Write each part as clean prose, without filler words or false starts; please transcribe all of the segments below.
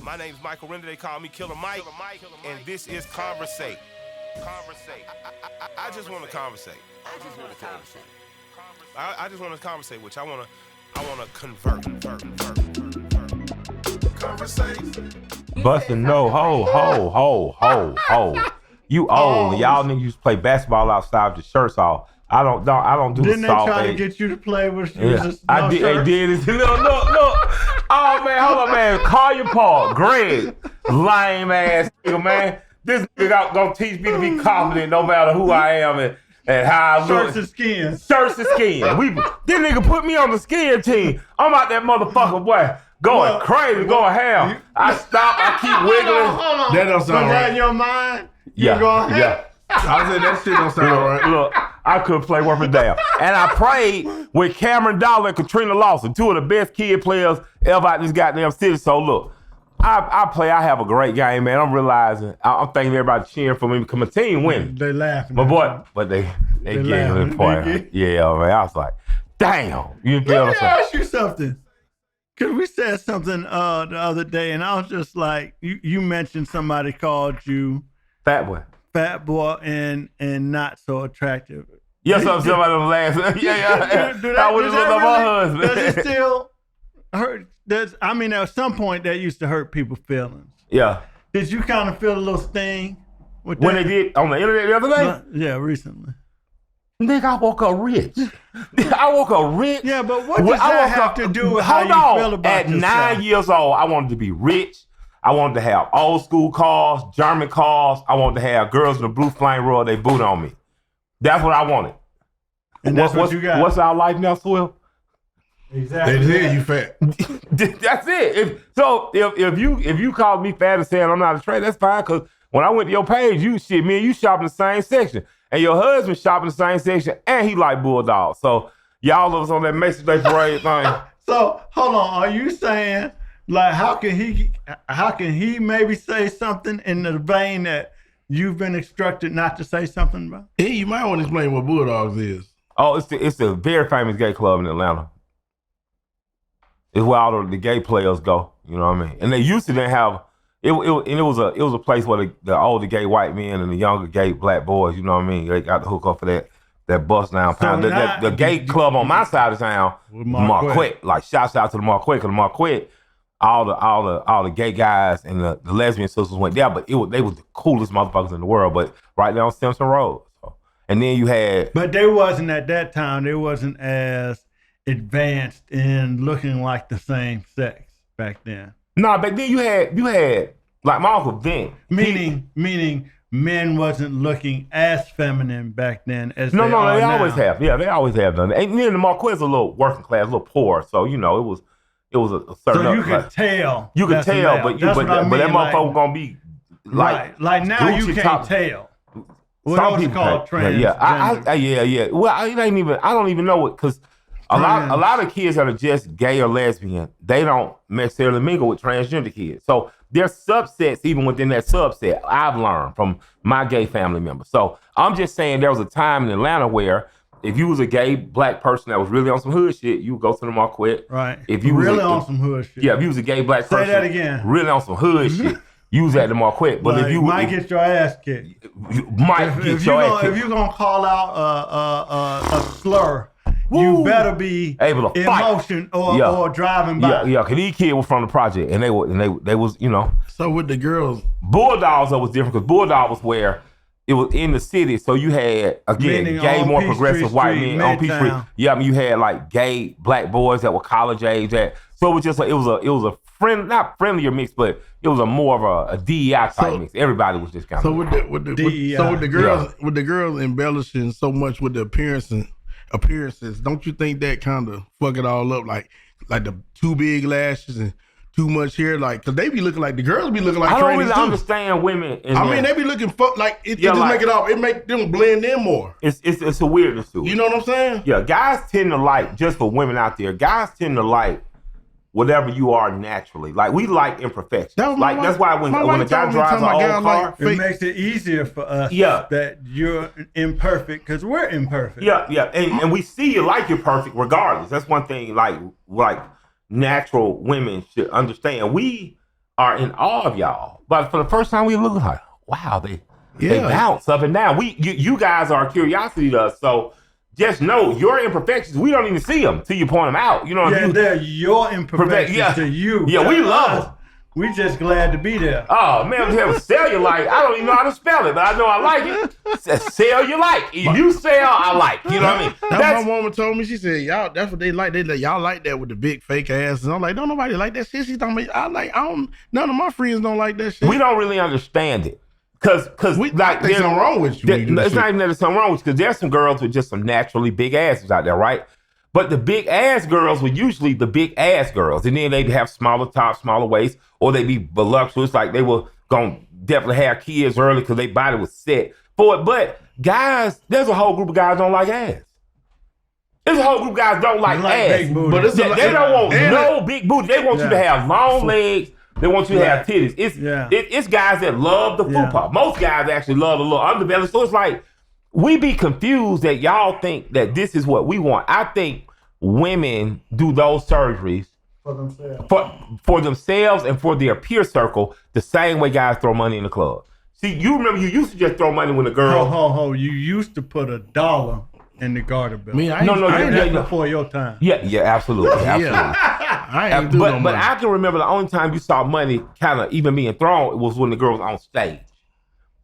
My name's Michael Render. They call me Killer Mike. And this is Conversate. I just want to conversate. I just want to conversate with you. I want to convert. Conversate. Bustin' no ho. You old. Y'all niggas used to play basketball outside with your shirts off. I don't do Didn't the they soft try age. to get you to play with I did. They did. Look. Oh man, hold on, man. Call your Paul, Greg, lame ass nigga, man. This nigga gonna teach me to be confident no matter who I am and how I look. Shirts and skin. This nigga put me on the skin team. I'm out that motherfucker, boy, going crazy, going ham. I stop. I keep wiggling. Hold on. That don't sound Put that right. in your mind. Yeah. I said that shit don't sound right. Look, I couldn't play worth a damn. And I played with Cameron Dollar and Katrina Lawson, two of the best kid players ever out this goddamn city. So look, I have a great game, man. I'm realizing, I'm thinking everybody cheering for me because my team winning. They laughing. But they gave me the point. Yeah, man. I was like, damn. You feel Let me what I'm ask you something. Because we said something the other day, and I was just like, you mentioned somebody called you Fat boy. fat boy and not so attractive. Yes, somebody was laughing. Yeah. Do I would have loved my husband. Does it still hurt? At some point that used to hurt people's feelings. Yeah. Did you kind of feel a little sting with When that? they did on the internet the other day? Yeah, recently. Nigga, I woke up rich. Yeah, but what does that have to do with how you feel about yourself? At 9 years old, I wanted to be rich. I wanted to have old school cars, German cars. I wanted to have girls in the blue flame roll they boot on me. That's what I wanted. And that's what you got. What's our life now, Swift? Exactly. They said you fat. That's it. If you call me fat and saying I'm not attractive, that's fine. Cause when I went to your page, me and you shop in the same section, and your husband shop in the same section, and he like Bulldogs. So y'all of us on that Mason Day Parade thing. So hold on, are you saying like how can he maybe say something in the vein that you've been instructed not to say something about? Hey, you might want to explain what Bulldogs is. Oh, it's a very famous gay club in Atlanta. It's where all the gay players go. You know what I mean? And they used to then have it was a place where the older gay white men and the younger gay black boys. You know what I mean? They got the hook up for that bust down pound. The gay club on my side of town, Marquette. Like shouts out to the Marquette, because the Marquette, all the gay guys and the lesbian sisters went there, but they was the coolest motherfuckers in the world. But right there on Simpson Road. So, and then you had, but they wasn't at that time. They wasn't as advanced in looking like the same sex back then. Nah, back then you had like my Uncle Vin. Meaning men wasn't looking as feminine back then as No, they they always have. Yeah, they always have done. And then the Marquette's a little working class, a little poor, so you know it was a certain. So you could tell. You could tell, but that motherfucker gonna be like now Gucci you can't top. tell. What Some else is people called can't. transgender? Yeah. Well, it ain't even. I don't even know it because a lot of kids that are just gay or lesbian, they don't necessarily mingle with transgender kids. So there's subsets even within that subset. I've learned from my gay family members. So I'm just saying there was a time in Atlanta where if you was a gay black person that was really on some hood shit, you would go to the Marquette. Right. If you really on some hood shit. Yeah, if you was a gay black person. Say that again. Really on some hood shit. You was at the Marquette. But like, if you might get your ass kicked. You might get your ass kicked. If you're gonna call out a slur, you better be able to in fight. motion or driving by. Yeah, because these kids were from the project and they was, you know. So with the girls, Bulldogs was different because Bulldog was where it was in the city. So you had, again, Meaning gay, more Peachtree progressive white Street, men on Peachtree. Midtown. Yeah, I mean, you had like gay black boys that were college age. So it was just it was a friend, not friendlier mix, but it was a more of a DEI type mix. Everybody was just kind of. So with the girls embellishing so much with the appearances, don't you think that kind of fuck it all up? Like the too big lashes and too much hair, like, cause they be looking like the girls be looking like. I don't really too. understand women. I mean, they be looking like it just like, make it all. It make them blend in more. It's a weirdness to it. You know what I'm saying? Yeah, guys tend to like, just for women out there, guys tend to like whatever you are naturally. Like we like imperfection. That's why when a guy drives an old car, it makes it easier for us. Yeah. That you're imperfect because we're imperfect. Yeah, and we see you like you're perfect regardless. That's one thing. Like natural women should understand. We are in awe of y'all. But for the first time, we look like, wow, they bounce up and down. You guys are a curiosity to us, so just know your imperfections. We don't even see them till you point them out. You know what I mean? They're your imperfections to you. Yeah, we love them. We just glad to be there. Oh man, cellulite. I don't even know how to spell it, but I know I like it. Cellulite. If you sell, I like. You know what I mean? That's my woman told me. She said, "Y'all, that's what they like. Y'all like that with the big fake ass." And I'm like, "Don't nobody like that shit." She's talking about, none of my friends don't like that shit. We don't really understand it. Cause there's something wrong with you. It's not even that there's something wrong with you, because there's some girls with just some naturally big asses out there, right? But the big ass girls were usually the big ass girls, and then they'd have smaller tops, smaller waists, or they'd be voluptuous, like they were gonna definitely have kids early because their body was set for it. But guys, there's a whole group of guys don't like ass. There's a whole group of guys don't like ass, but they don't want no big booty. They want you to have long legs. They want you to have titties. It's guys that love the fupa. Most guys actually love the little underbelly. So it's like, we be confused that y'all think that this is what we want. I think women do those surgeries for themselves. For themselves and for their peer circle, the same way guys throw money in the club. See, you remember you used to just throw money when a girl. You used to put $1 in the garter belt. That's before your time. Yeah, absolutely. But I can remember the only time you saw money kind of even being thrown was when the girl was on stage.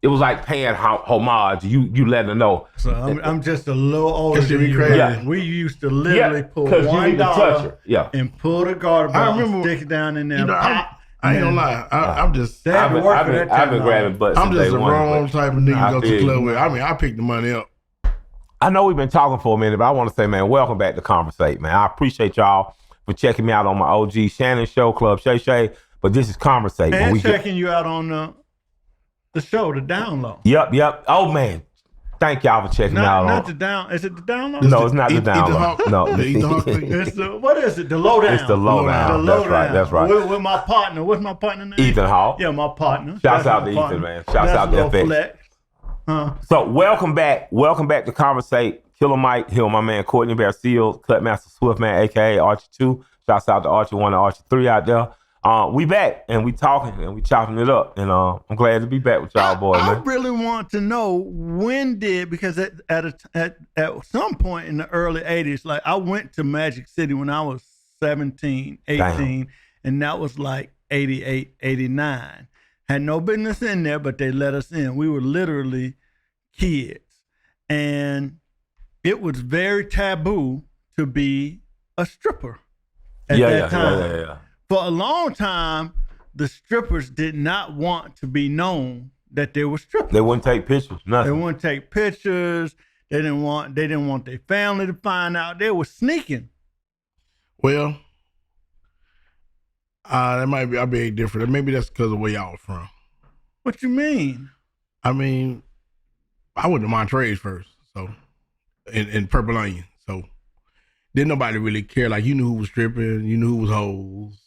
It was like paying homage. You letting her know. So I'm just a little older than you. Yeah. We used to literally pull $1 and pull the garter belt and stick it down in there. Pop. I ain't gonna lie. I'm just. I've been grabbing butts. I'm just the wrong type of nigga to go to the club with. I mean, I picked the money up. I know we've been talking for a minute, but I want to say, man, welcome back to Conversate, man. I appreciate y'all for checking me out on my OG Shannon show, Club Shay Shay. But this is Conversate. And checking you out on the show, the download. Yep. Oh, man. Thank y'all for checking out. Not the down. Is it the download? No, it's not the download. No. What is it? The lowdown. It's the lowdown. That's right. With my partner. What's my partner name? Ethan Hall. Yeah, my partner. Shouts out to Ethan, man. Shouts out to FX. So welcome back to Conversate. Killer Mike here with my man Courtney Bear Seals, Cutmaster Swiff, man, aka Archie 2. Shouts out to Archie 1 and Archie 3 out there. We back and we talking and we chopping it up, and I'm glad to be back with y'all, boys. I really want to know because at some point in the early 80s, like I went to Magic City when I was 17, 18, Damn. And that was like 88, 89. Had no business in there, but they let us in. We were literally kids, and it was very taboo to be a stripper at that time. Yeah. For a long time, the strippers did not want to be known that they were strippers. They wouldn't take pictures. Nothing. They wouldn't take pictures. They didn't want their family to find out. They were sneaking. Well, that might be big different. Maybe that's because of where y'all from. What you mean? I mean, I went to Montrose first, so in Purple Onion. So didn't nobody really care. Like, you knew who was stripping, you knew who was hoes.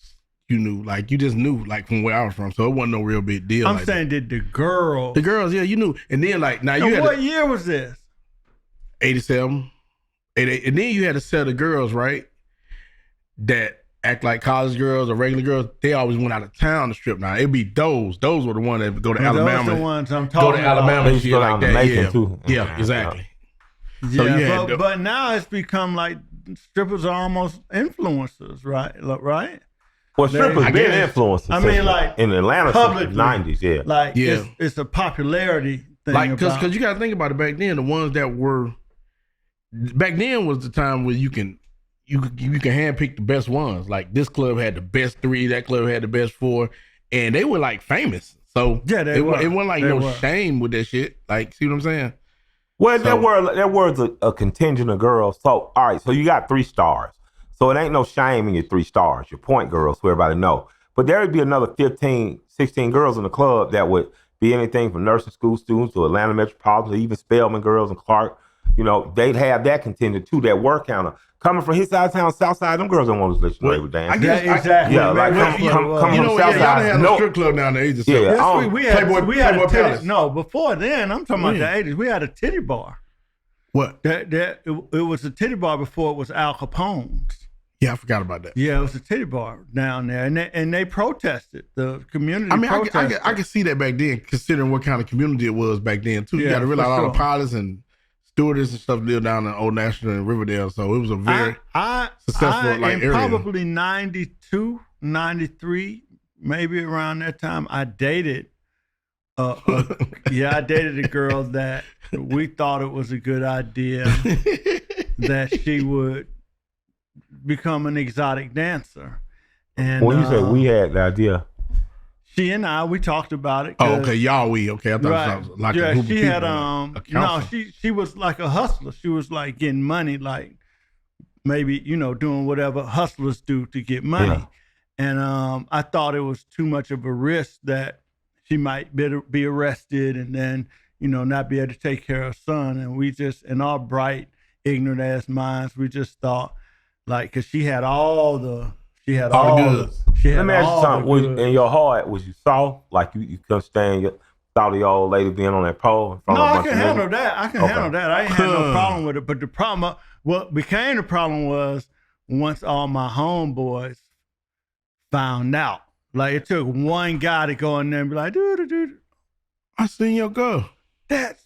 You knew, like, you just knew, like, from where I was from. So it wasn't no real big deal. I'm saying, did the girls? The girls, yeah, you knew. And then, like, now you had. What year was this? 87, 88. And then you had a set of girls, right, that act like college girls or regular girls. They always went out of town to strip. Now it'd be those. Those were the ones that would go to Alabama. Those the ones I'm talking about. Go to Alabama and shit like that. Too. Yeah, exactly. Yeah, so but now it's become like strippers are almost influencers, right? Well, strippers been influencers. I mean, like in Atlanta since the 90s, yeah. Like, it's a popularity thing. Like, because you got to think about it. Back then, the ones that were back then was the time where you can handpick the best ones. Like, this club had the best 3, that club had the best 4, and they were like famous. So yeah, it wasn't like shame with that shit. Like, see what I'm saying? Well, there were a contingent of girls. So, all right, so you got 3 stars. So it ain't no shame in your 3 stars, your point girls, who everybody know. But there would be another 15, 16 girls in the club that would be anything from nursing school students to Atlanta Metropolitan, to even Spelman girls and Clark. You know, they'd have that contingent too, that work counter. Coming from his side of town, south side, them girls don't want to let you know they were dancing. I guess, exactly. Yeah, like come from south side. Y'all had a strip club down there. Yeah, we had a titty. No, before then, I'm talking about the 80s. We had a titty bar. What? It was a titty bar before it was Al Capone's. Yeah, I forgot about that. Yeah, it was a titty bar down there, and they protested. The community. I mean, protested. I could see that back then, considering what kind of community it was back then too. You got to realize all the pilots and stewardess and stuff lived down in Old National and Riverdale, so it was a very successful area. Probably 92, 93, maybe around that time. I dated. I dated a girl that we thought it was a good idea that she would become an exotic dancer. And when you say we had the idea, she and I, we talked about it. Oh, okay, okay. I thought it was like a group of people. She was like a hustler. She was like getting money, like maybe doing whatever hustlers do to get money. Yeah. And I thought it was too much of a risk that she might be arrested and then not be able to take care of her son. And we just, in our bright, ignorant ass minds, we just thought, like, because she had all the goods. Let me ask you something. In your heart, was you soft? Like you couldn't stand your thought of your old lady being on that pole? In front of I can handle that. I ain't had no problem with it. But the problem, what became the problem was once all my homeboys found out. Like, it took one guy to go in there and be like, dude, I seen your girl. And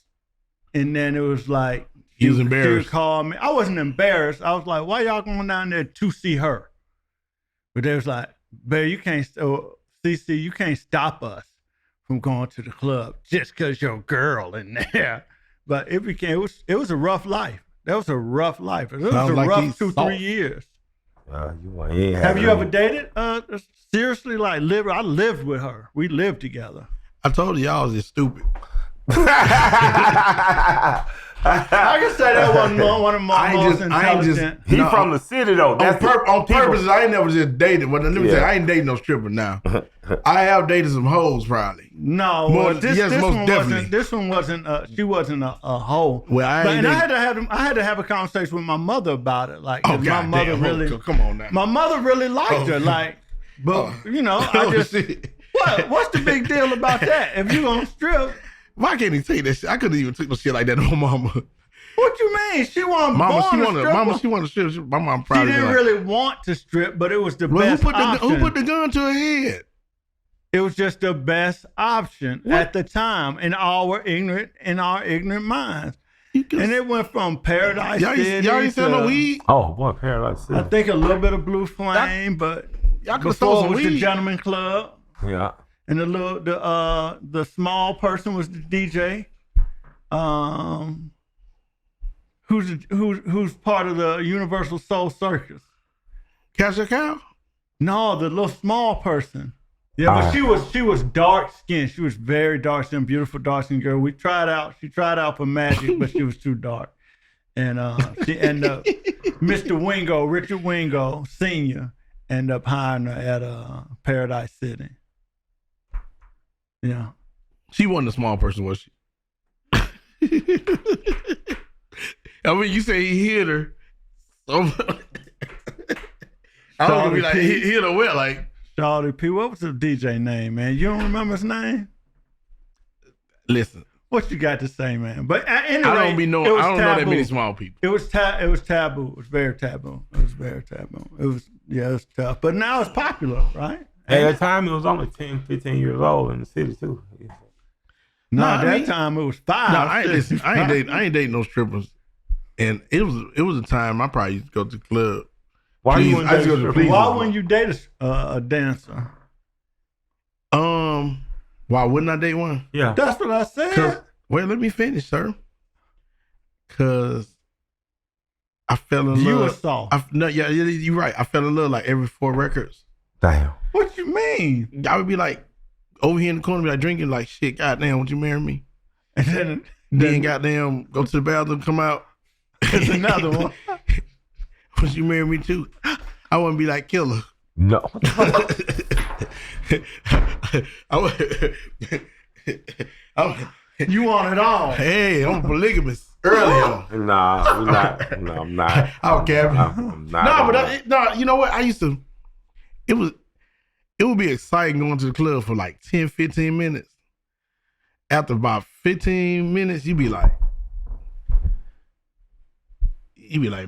then it was like, he was embarrassed. She called me. I wasn't embarrassed. I was like, why y'all going down there to see her? But they was like, babe, you can't, CC, you can't stop us from going to the club just because your girl in there. But it was a rough life. That was a rough life. It was a rough 2-3 years. Have you ever dated? Seriously, like I lived with her. We lived together. I told y'all I was just stupid. I can say that wasn't one of my most intelligent. He from the city though. That's on purpose. I ain't never just dated. Well, let me say, I ain't dating no stripper now. I have dated some hoes probably. No, this one wasn't. She wasn't a hoe. Well, I had to have a conversation with my mother about it. Like, my mother really. Come on now. My mother really liked her. Like, but I just. What's the big deal about that? If you gonna strip. Why can't he take that shit? I couldn't even take no shit like that to my mama. What you mean? She wasn't born a stripper. She wanted to strip. My mom probably didn't really want to strip, but it was the best option. Who put the gun to her head? It was just the best option at the time in our ignorant minds. And it went from Paradise City. Y'all ain't sell no weed? Oh, boy, Paradise City. I think a little bit of Blue Flame, but y'all before it was the Gentleman Club. Yeah. And the small person was the DJ, who's part of the Universal Soul Circus. Cassia Cow? No, the little small person. Yeah, but she was dark skinned. She was very dark skinned, beautiful dark skinned girl. She tried out for Magic, but she was too dark. And Mr. Wingo, Richard Wingo Sr., ended up hiring her at Paradise City. Yeah. She wasn't a small person, was she? I mean, you say he hit her. So, I don't know if he like he hit her well, like. Shawty P. What was the DJ name, man? You don't remember his name? Listen. What you got to say, man? But anyway, I don't know that many small people. It was taboo. It was very taboo. It was tough. But now it's popular, right? At that time, it was only 10, 15 years old in the city, too. At that time, it was 5. No, I ain't dating no strippers. And it was a time I probably used to go to the club. Why wouldn't you date a dancer? Why wouldn't I date one? Yeah. That's what I said. Well, let me finish, sir. Because I fell in love. You were soft. You're right. I fell in love like every 4 records. Damn. What you mean? I would be like over here in the corner, be like drinking, like shit. Goddamn, would you marry me? And then goddamn, go to the bathroom, come out. There's another one. Would you marry me too? I wouldn't be like killer. No. You want it all? Hey, I'm polygamous. Early on. Nah, we're not. No, I'm not. Okay, I'm not. No, you know what? I used to. It would be exciting going to the club for like 10, 15 minutes. After about 15 minutes, you'd be like,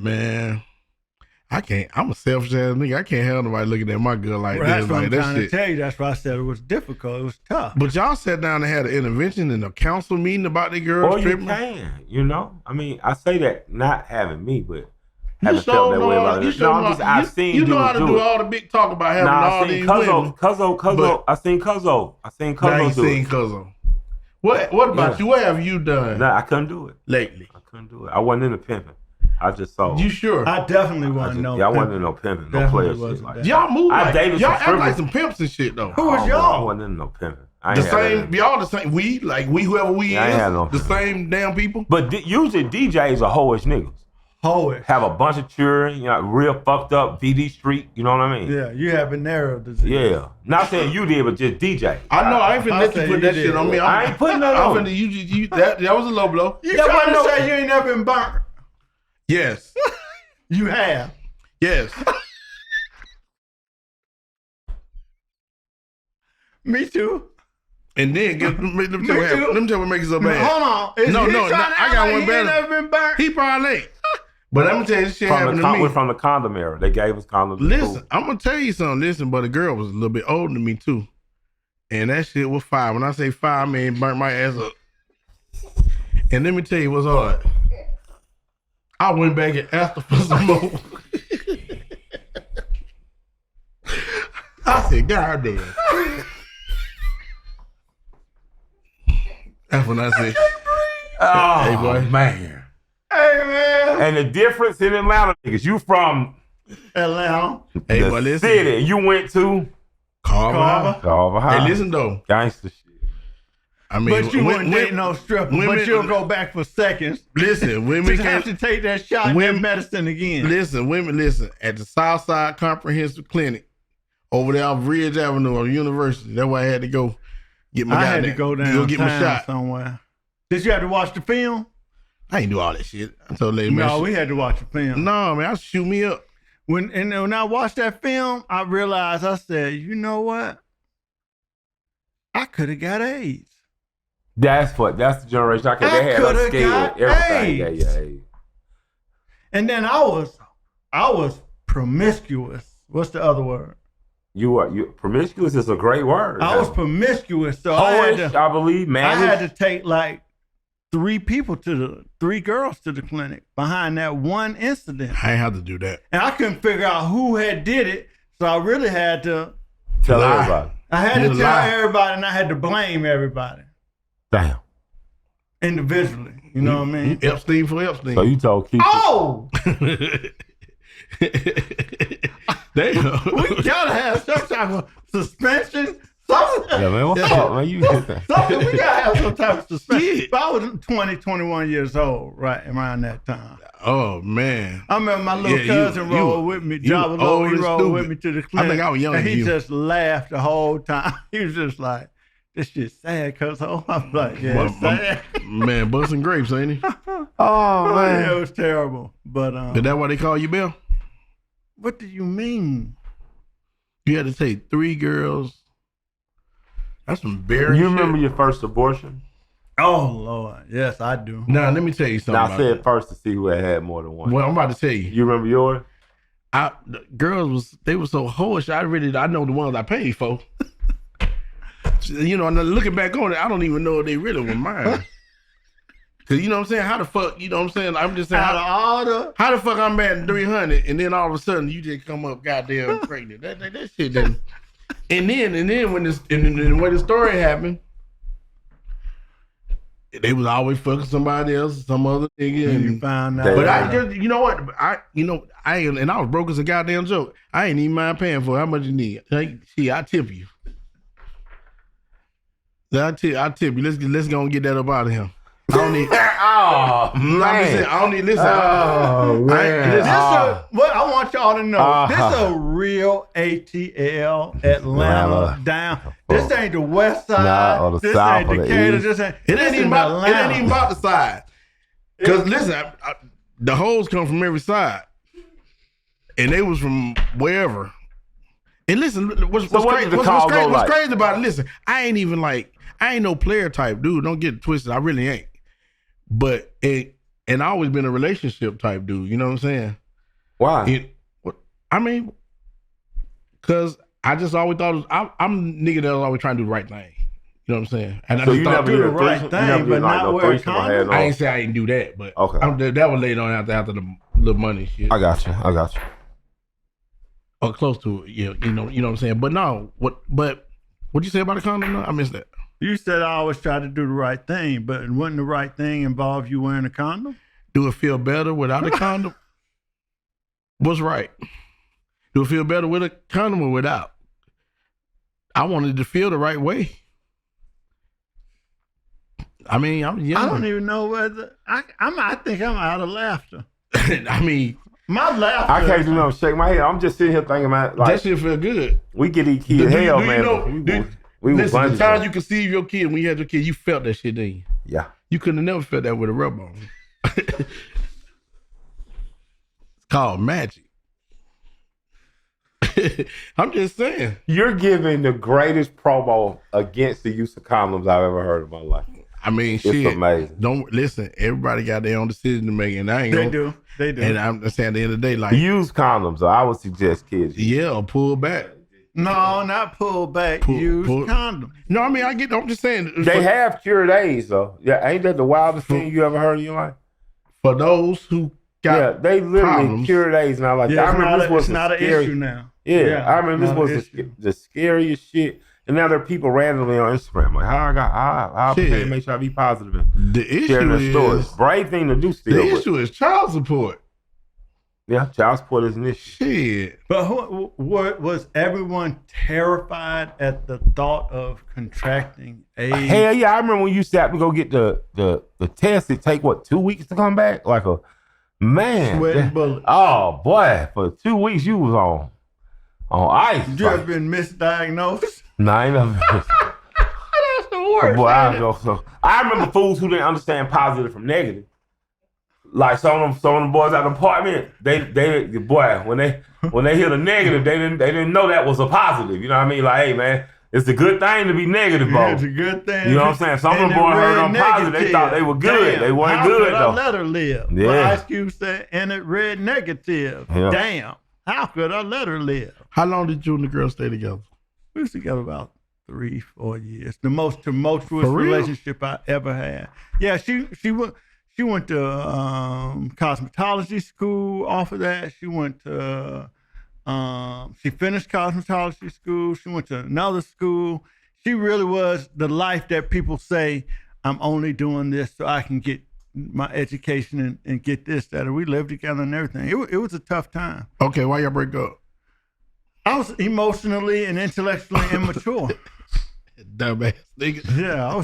man, I can't. I'm a selfish ass nigga. I can't have nobody looking at my girl like That's this. what Like I'm that trying shit. to tell you. That's why I said it was difficult. It was tough. But y'all sat down and had an intervention in a council meeting about the girls Or you tripping. can, you know. I mean, I say that not having me, but You having sure felt that know way all, about you it. sure No, I'm know, just, I've seen you know dudes how to do all the big talk about having Nah, all I seen these women. Cuzzo. I seen Cuzzo. Now Cuzzo you do seen it. Cuzzo. What about you? What have you done Nah, I couldn't do it. lately? I couldn't do it. I wasn't into pimping. I just saw. You sure? I definitely wasn't no. Yeah, I wasn't into no pimping, no Definitely player shit wasn't like that. that. Y'all move I like dated y'all some act strippers. like some pimps and shit though. Who was I y'all? wasn't into no pimping. The same, y'all the same. We whoever we Yeah, I ain't is, had no the pimping. same damn people. But usually DJs are hoish niggas. Hoish. Have a bunch of children, you know, real fucked up VD Street. You know what I mean? Yeah, you have a narrow disease. Yeah. Not saying you did, but just DJ. I know. I ain't finna I let say you put you that did. shit on me. I ain't putting that I'm on. finna you that was a low blow. You That trying to wasn't say you ain't never been burnt? Yes. You have. Yes. Me too. And then let me tell you what happened. Let me tell you what makes it so bad. Hold on. Is No, he no, trying to I act got like one he better. ain't never been burnt? He probably ain't. But I'm gonna tell you this shit happened to me. We're from the condom era. They gave us condoms. Listen, I'm gonna tell you something. Listen, but the girl was a little bit older than me too. And that shit was fire. When I say fire, I mean burnt my ass up. And let me tell you what's hard. I went back and asked her for some more. I said, God damn. That's when I said, Oh, hey boy. man. Hey, man. And the difference in Atlanta, niggas, you from Atlanta. Hey, the boy, listen. city. You went to Carver. Carver High. Hey, listen though. Gangster shit. I mean, But you wouldn't date no stripper. women- But you'll go back for seconds. Listen, women Just have can't. to take that shot and Women- that medicine again. Listen. At the Southside Comprehensive Clinic, over there on Ridge Avenue on University. That's why I had to go get my. I had to go downtown get my shot. somewhere. Did you have to watch the film? I ain't do all that shit. I told lady, man. No, we had to watch the film. No, man, I shoot me up. When I watched that film, I realized, I said, you know what? I could have got AIDS. That's the generation. They had us coulda scared. got Everything. AIDS. Yeah. And then I was promiscuous. What's the other word? You promiscuous is a great word. I was promiscuous, so Hoish, I believe, I man. had to take like three girls to the clinic behind that one incident. I ain't have to do that. And I couldn't figure out who had did it, so I really had to tell lie. everybody. I had You to tell lie. everybody, and I had to blame everybody Damn. individually. You know what I mean? Epstein for Epstein. So you told Keith. Oh, Damn. we gotta have some type of suspension. Something. Yeah, man. What's up, man? You hit that. Something, we gotta have some type of suspension. Shit. But I was 20, 21 years old, right around that time. Oh man. I remember my little cousin rolled with me. Java Low, he rolled with me to the clinic. I think I was younger and than he you. just laughed the whole time. He was just like, this shit's sad, cuz. I'm like, yeah, it's sad. Man, busting grapes, ain't he? Oh, man. It was terrible. But Is that why they call you Bill? what do you mean? You had to take 3 girls. That's some embarrassing. You remember your first abortion? Oh, Lord. Yes, I do. Now, let me tell you something. Now, I about said that. first to see who had more than one. Well, I'm about to tell you. You remember yours? The girls they were so hoish. I know the ones I paid for. You know, and looking back on it, I don't even know if they really were mine. Cause you know what I'm saying? How the fuck, you know what I'm saying? I'm just saying, Out of all the... how the fuck I'm batting 300 and then all of a sudden you just come up goddamn pregnant? That shit didn't. And then when when the story happened, they was always fucking somebody else, some other nigga. And you And, found out. but I just, you know what? I was broke as a goddamn joke. I ain't even mind paying for it. How much you need? Like, see, I tip you. I tip you. Let's go and get that up out of him. I don't need. Oh, I'm just saying, I don't need. Listen. Oh, man. This what I want y'all to know. This Uh-huh. a real ATL Atlanta down. This ain't the West Side. Nah, or the this South ain't or the Decatur. East. This ain't. It this ain't is even about. It Atlanta. ain't even about the side. Cause listen, the hoes come from every side, and they was from wherever. And listen, what's what crazy? did the call go What's like? crazy about it? Listen, I ain't no player type dude. Don't get it twisted. I really ain't. But and I always been a relationship type dude. You know what I'm saying? Why? I mean, because I just always thought I'm a nigga that was always trying to do the right thing. You know what I'm saying? And So I you just never thought did the a right threesome? thing, You never but did like not no wear a threesome or had condom? no... I ain't say I didn't do that, but Okay. that was later on after the little money shit. I got you. Or close to it, yeah. You know what I'm saying? But no, what'd you say about the condom? No, I missed that. You said I always try to do the right thing, but wouldn't the right thing involve you wearing a condom? Do it feel better without a condom? What's right? Do it feel better with a condom or without? I wanted to feel the right way. I mean, I'm young. I don't even know whether I think I'm out of laughter. I mean, my laughter. I can't do nothing. Shake my head. I'm just sitting here thinking about like that shit feel good. we get these kids hell, man. We listen, the times you you conceived your kid, when you had your kid, you felt that shit, didn't you? Yeah. You couldn't have never felt that with a rub on. It's called magic. I'm just saying. You're giving the greatest promo against the use of condoms I've ever heard in my life. I mean, it's shit. Amazing. Don't listen. Everybody got their own decision to make, and I ain't. They do. And I'm saying, at the end of the day, like use condoms. I would suggest kids. Yeah, or pull back. No, not pull back. Use condoms. No, I mean I get. I'm just saying they have cured AIDS though. Yeah, ain't that the wildest thing you ever heard in your life? For those who got they literally problems. cured AIDS now. Like Yeah, I remember this was it's not an issue now. Yeah, I remember this was the scariest shit. And now there are people randomly on Instagram like, how became HIV positive and the issue sharing their is stories. Brave thing to do still. The issue is child support. Yeah, child support is an issue. Shit. But was everyone terrified at the thought of contracting AIDS? Hell yeah, I remember when you used to have to go get the test. It take 2 weeks to come back? Like a man. Sweating bullets. Oh boy, for 2 weeks you was on ice. You ever been misdiagnosed? No, I ain't never. That's the worst. Boy, I remember fools who didn't understand positive from negative. Like some of them boys at the apartment, they boy, when they hear the negative, they didn't know that was a positive. You know what I mean? Like, hey man, it's a good thing to be negative, bro. Yeah, it's a good thing. You know what I'm saying? Some of them boys heard on positive, they thought they were good. Damn, they weren't how good could though. I let her live? Yeah. Well, Ice Cube said, and it read negative. Yeah. Damn, how could I let her live? How long did you and the girl stay together? We was together about 3-4 years. The most tumultuous relationship I ever had. Yeah, she went to cosmetology school. Off of that, she went to she finished cosmetology school. She went to another school. She really was the life that people say, I'm only doing this so I can get my education and get this, that. And we lived together and everything. It was a tough time. Okay, why y'all break up? I was emotionally and intellectually immature. Dumbass nigga. Yeah, I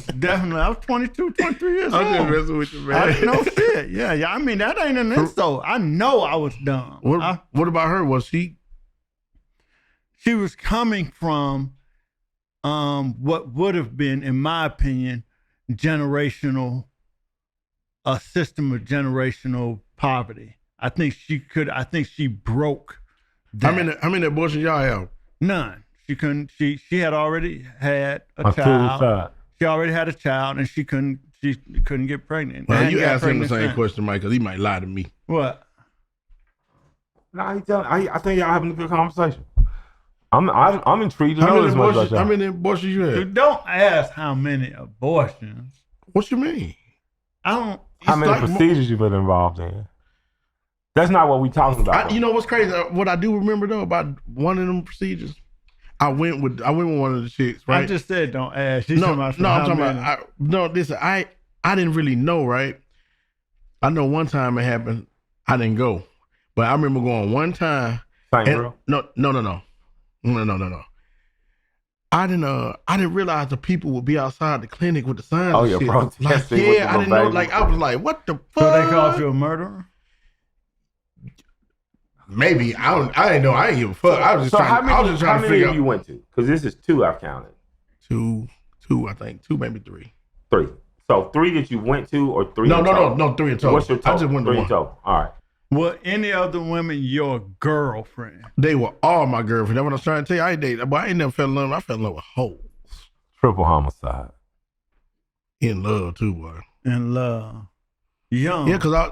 was 22, 23 years old. I'm just messing with you, man. I didn't know shit. Yeah. I mean, that ain't an insult. I know I was dumb. What about her? Was she? She was coming from what would have been, in my opinion, a system of generational poverty. I think she broke that. How many abortions y'all have? None. She couldn't. She had already had a child. She already had a child, and she couldn't get pregnant. Well, you ask him the same question, Mike, because he might lie to me. What? No, I think y'all having a good conversation. I'm intrigued to know this much about y'all. How many abortions you had? Dude, don't ask how many abortions. What you mean? How many procedures you've been involved in? That's not what we talking about. You know what's crazy? What I do remember though about one of them procedures, I went with one of the chicks. Right? I just said don't ask. I'm talking about. Listen, I didn't really know. Right? I know one time it happened. I didn't go, but I remember going one time. Same girl? No. I didn't realize the people would be outside the clinic with the signs. Oh yeah, shit. bro. Like, yeah, I didn't know. Like I was like, what the fuck? So they called you a murderer? Maybe I didn't know. I didn't give a fuck. I was just trying to figure out. How many of you went to? Because this is 2 I've counted. Two, I think. 2, maybe 3. 3. So 3 that you went to, or 3? No, 3 in total. What's your total? I just went to 3 one. in total. All right. Were any of the women your girlfriend? They were all my girlfriend. That's what I was trying to tell you. I dated, but I ain't never fell in love. I fell in love with hoes. Triple homicide. In love too, boy. In love. Young. Yeah, because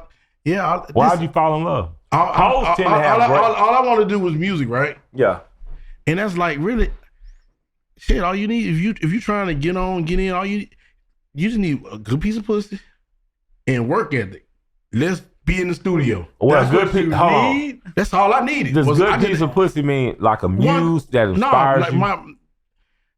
Why'd you fall in love? Hoes tend to have all I want to do was music, right? Yeah. And that's like really shit. All you need if you trying to get in, all you just need a good piece of pussy and work ethic. Let's be in the studio. Well, that's good piece. Hold on. That's all I needed. Does good piece of pussy mean like a muse that inspires you?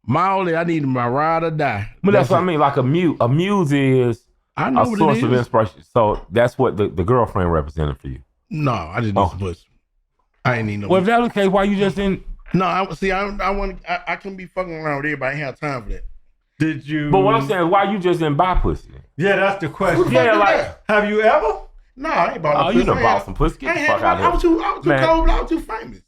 My only I needed my ride or die. But that's what I mean. Like a muse is a source of inspiration. So that's what the girlfriend represented for you. No, I just need some pussy. I ain't need no. Well, if that was the case, why you just didn't? No, I couldn't be fucking around with everybody. I ain't have time for that. Did you? But what I'm saying is, why you just didn't buy pussy? Yeah, that's the question. Yeah, like, have you ever? No, I ain't bought no pussy. You done bought some pussy. Get the fuck out of here. I was too cold, but I was too famous.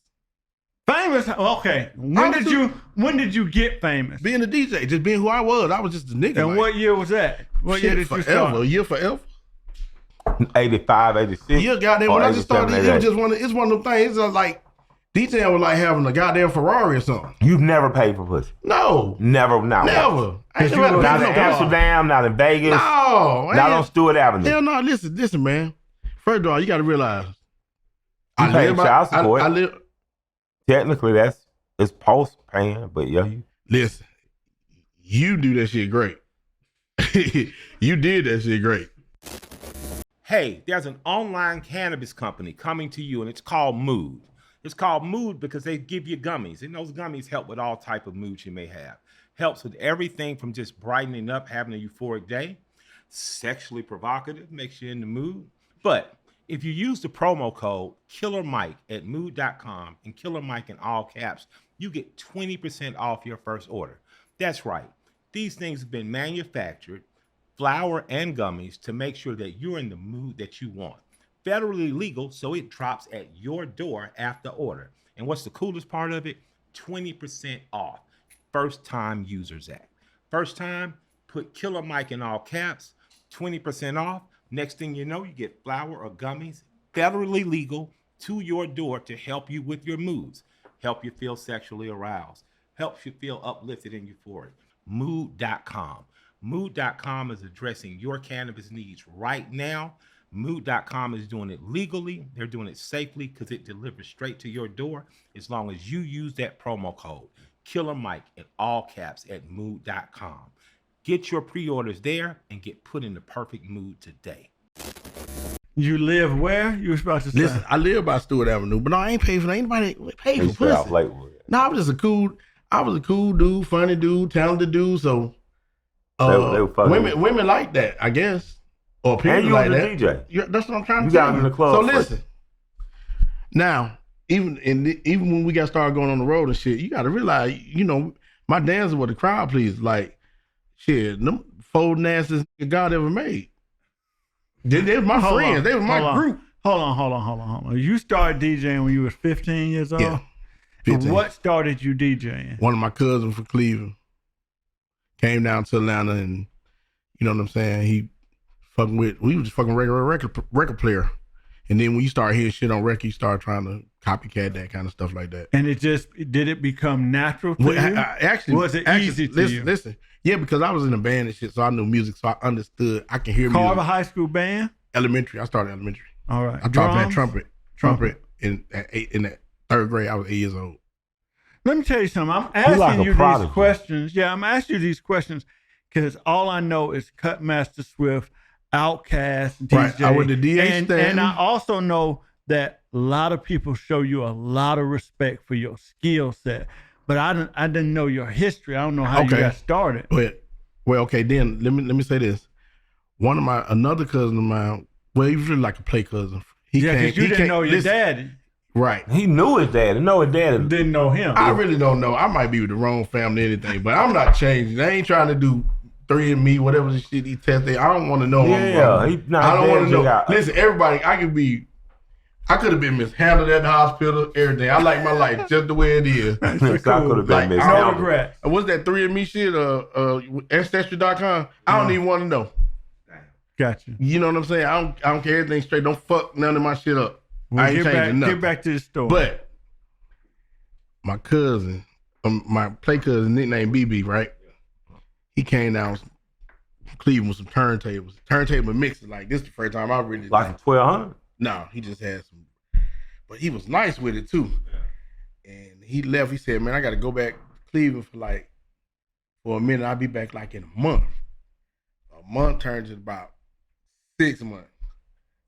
Famous? Okay. When did you get famous? Being a DJ, just being who I was. I was just a nigga. And what year was that? What year did you start? A year forever. 85, 86. Yeah, goddamn. When I just started, it was just it's one of them things. It's just like DJing was like having a goddamn Ferrari or something. You've never paid for pussy? No. Never. Never. Not in Amsterdam, not in Vegas. No. Not on Stewart Avenue. Hell no. Listen, man. First of all, you got to realize. You pay child support. I live. Technically, it's post paying, but yeah, you. Listen, you do that shit great. You did that shit great. Hey, there's an online cannabis company coming to you, and it's called Mood. It's called Mood because they give you gummies, and those gummies help with all type of moods you may have. Helps with everything from just brightening up, having a euphoric day, sexually provocative, makes you in the mood. But if you use the promo code Killer Mike at mood.com and Killer Mike in all caps, you get 20% off your first order. That's right. These things have been manufactured, flour and gummies, to make sure that you're in the mood that you want. Federally legal, so it drops at your door after order. And what's the coolest part of it? 20% off. First time users act. First time, put Killer Mike in all caps, 20% off. Next thing you know, you get flour or gummies, federally legal, to your door to help you with your moods, help you feel sexually aroused, helps you feel uplifted and euphoric. Mood.com. Mood.com is addressing your cannabis needs right now. Mood.com is doing it legally. They're doing it safely because it delivers straight to your door as long as you use that promo code, Killer Mike in all caps at Mood.com. Get your pre-orders there and get put in the perfect mood today. You live where? You was about to say. Listen, I live by Stewart Avenue, but no, I ain't paid for anybody. Paid for pussy. No, I was a cool dude, funny dude, talented dude. So women like that, I guess. Or people and you like was that. a DJ. Yeah, that's what I'm trying to tell you. You got in the club. So listen. Now, even when we got started going on the road and shit, you got to realize, my dancers were the crowd pleasers. Like, shit, them four nastiest God ever made. They were my friends. They were my group. Hold on. You started DJing when you was 15 years old? Yeah. 15. What started you DJing? One of my cousins from Cleveland came down to Atlanta, and you know what I'm saying? We was just fucking regular record player. And then when you start hearing shit on record, you start trying to copycat that kind of stuff like that. And did it become natural to you? Actually, was it easy to you? Listen. Yeah, because I was in a band and shit, so I knew music, so I understood. I can hear music. Carver High School band? Elementary. I started elementary. All right. I started playing trumpet in that third grade. I was 8 years old. Let me tell you something. I'm asking you these questions. Yeah, I'm asking you these questions because all I know is Cutmaster Swiff, Outkast, DJ. Right. I went to DH and I also know that a lot of people show you a lot of respect for your skill set. But I didn't know your history. I don't know how you got started. Well, okay, then let me say this. Another cousin of mine, well, he was really like a play cousin. Because you didn't know your daddy. Right. He knew his daddy. Didn't know him. I really don't know. I might be with the wrong family or anything, but I'm not changing. I ain't trying to do 3andMe, whatever the shit he tested. I don't want to know. Yeah, I don't want to know. Listen, everybody, I could have been mishandled at the hospital, everything. I like my life just the way it is. I could have been mishandled. No regrets. What's that 3andMe shit? Ancestry.com? I don't even want to know. Gotcha. You know what I'm saying? I don't care everything straight. Don't fuck none of my shit up. Well, I ain't changing nothing. Get back to the story. But my cousin, my play cousin, nicknamed BB, right? He came down from Cleveland with some turntables. Turntable mixes. Like, this is the first time I really... Like 1200? No, he just had but he was nice with it too. Yeah. And he left. He said, "Man, I got to go back to Cleveland for a minute. I'll be back like in a month." A month turned to about 6 months.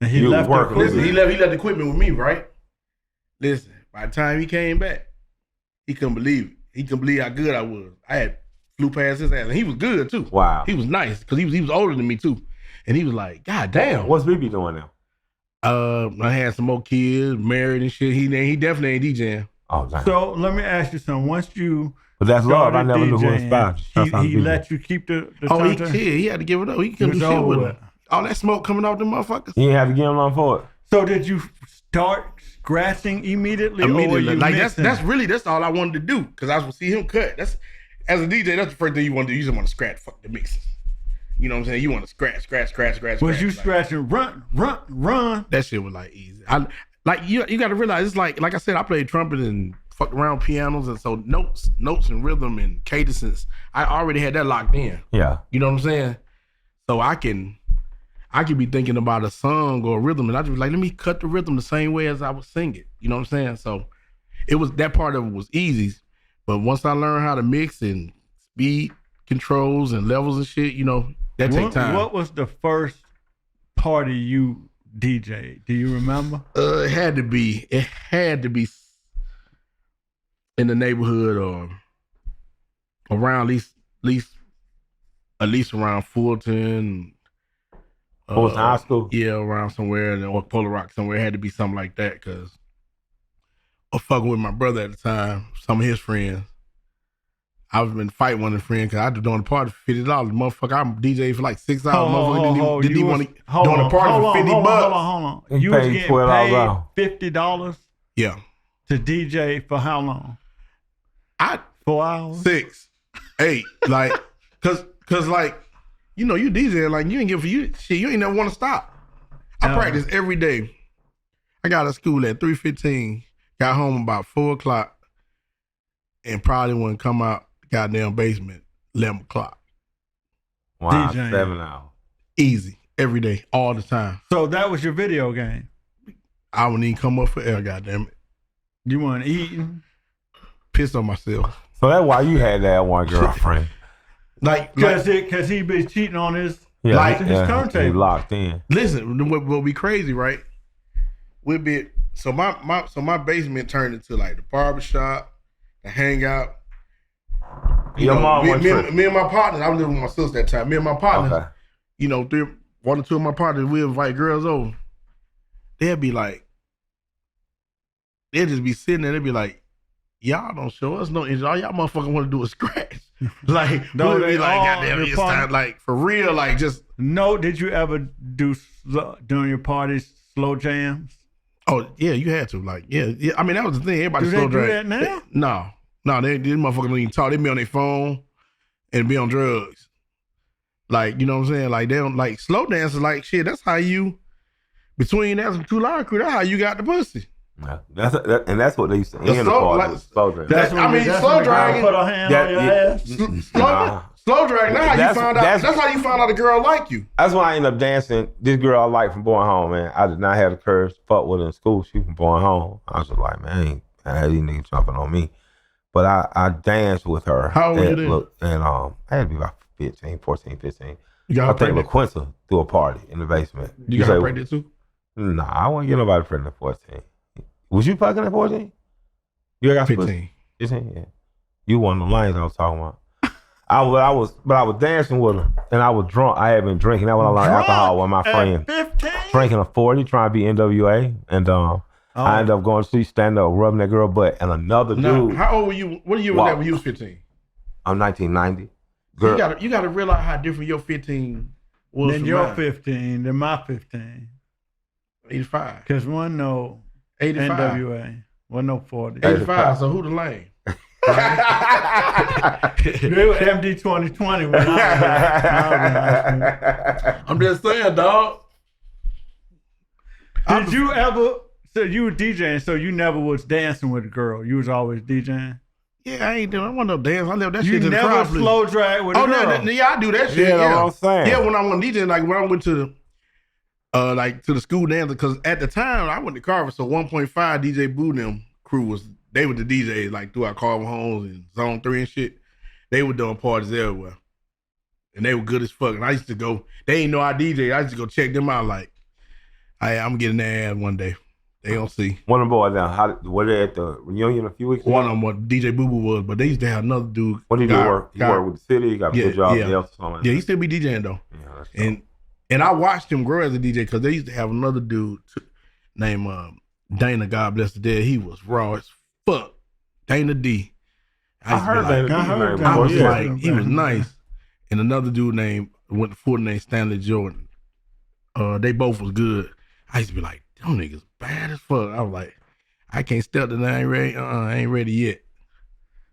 And he left. Listen, he left the equipment with me, right? Listen, by the time he came back, he couldn't believe it. He couldn't believe how good I was. I had flew past his ass, and he was good too. Wow, he was nice because he was older than me too, and he was like, "God damn, what's BB doing now?" I had some more kids, married and shit. He definitely ain't DJing. Oh, damn. So let me ask you something. Once you but that's love. I never knew who inspired you. He let you keep the he had to give it up. He couldn't do shit with it. All that smoke coming off them motherfuckers. You didn't have to give him on for it. So did you start scratching immediately? Immediately. Or like that's all I wanted to do. Cause I would see him cut. That's as a DJ, that's the first thing you want to do. You just want to scratch, fuck the mixes. You know what I'm saying? You want to scratch. Was you scratching, run? That shit was like easy. You got to realize it's like I said, I played trumpet and fucked around pianos, and so notes and rhythm and cadences, I already had that locked in. Yeah. You know what I'm saying? So I can be thinking about a song or a rhythm, and I just be like, let me cut the rhythm the same way as I would sing it. You know what I'm saying? So it was that part of it was easy, but once I learned how to mix and speed controls and levels and shit, you know, that take time. What was the first party you DJ'd? Do you remember? It had to be in the neighborhood or around at least around Fulton. Fulton High School? Yeah, around somewhere, or Polar Rock somewhere. It had to be something like that because I was fucking with my brother at the time, some of his friends. I was been fighting one of the friends because I was doing a party for $50. Motherfucker, I'm DJ for like 6 hours. Motherfucker didn't even want to doing a party for $50. Hold on. You was getting paid $50? Yeah. To DJ for how long? 4 hours? 6, 8. Like, cause like, you know, you DJ, like you ain't get for you shit, you ain't never want to stop. I practice every day. I got out of school at 3:15, got home about 4 o'clock, and probably wouldn't come out the goddamn basement 11 o'clock. Wow, DJing. 7 hours. Easy. Every day, all the time. So that was your video game? I wouldn't even come up for air, goddamn it. You weren't eating? Pissed on myself. So that's why you had that one girlfriend. Because he been cheating on his turntable. He locked in. Listen, what be crazy, right? So my basement turned into like the barbershop, the hangout. Your mom me and my partners, I was living with my sister at that time. Me and my partners, you know, 1 or 2 of my partners, we invite girls over. They'd just be sitting there, they'd be like, y'all don't show us no interest. All y'all motherfuckers want to do is scratch. Like, no, they like, goddamn, it's time, like, for real, like, just. No, did you ever do, during your parties, slow jams? Oh, yeah, you had to. Like, yeah. I mean, that was the thing. Everybody slow jam. Do that now? No, these motherfuckers don't even talk. They be on their phone and be on drugs. Like, you know what I'm saying? Like, they don't, like, slow dancers, like, shit, that's how you, between that and 2 Live Crew, that's how you got the pussy. Yeah, that's what they used to end the party with slow drag. Slow dragging. Put a hand on your ass. Slow drag. Now that's how you found out a girl like you. That's why I ended up dancing. This girl I like from Born Home, man. I did not have the courage to fuck with her in school. She from Born Home. I was just like, man, I had these niggas jumping on me. But I danced with her. How old were you then? And I had to be about 14, 15. You got I think LaQuinta threw a party in the basement. You got pregnant too? Nah, I wouldn't get nobody pregnant at 14. Was you fucking at 14? You got 15. 15, yeah. You one of the lanes I was talking about. I was dancing with her, and I was drunk. I had been drinking. That when I learned alcohol with my friend. 15? Drinking a 40, trying to be NWA, and I ended up going to see stand up, rubbing that girl butt, and another dude. How old were you? What year was that when you was 15? I'm 1990. Girl, you got to realize how different your 15 was than your 15, than my 15. 85. Because one no 85. NWA, one no 40. 85. So who the lane? They were MD 2020 when I was in high school. I'm just saying, dog. Did you ever? So you were DJing, so you never was dancing with a girl. You was always DJing. Yeah, I want no dance. I left that shit to the You never slow drag with a girl. Yeah, I do that shit. Yeah, that's what I'm saying. Yeah, when I went DJing, like when I went to like to the school dance, because at the time I went to Carver, so 1.5 DJ Boo and them crew they were the DJs like throughout Carver Homes and Zone 3 and shit. They were doing parties everywhere. And they were good as fuck. And I used to go, they ain't know I DJ. I used to go check them out like, hey, I'm getting their ass one day. They gonna see. One of the boys now, were they at the reunion a few weeks ago? One of them was DJ Boo Boo was, but they used to have another dude. What did he do work? He worked with the city, he got a good job there or something like that. Yeah, he still be DJing though. Yeah, that's dope. And I watched him grow as a DJ because they used to have another dude named Dana, God bless the dead. He was raw as fuck. Dana D. I heard that. I was like, he was nice. And another dude went to full name Stanley Jordan. They both was good. I used to be like, them niggas bad as fuck. I was like, I can't step to that. I ain't ready. I ain't ready yet.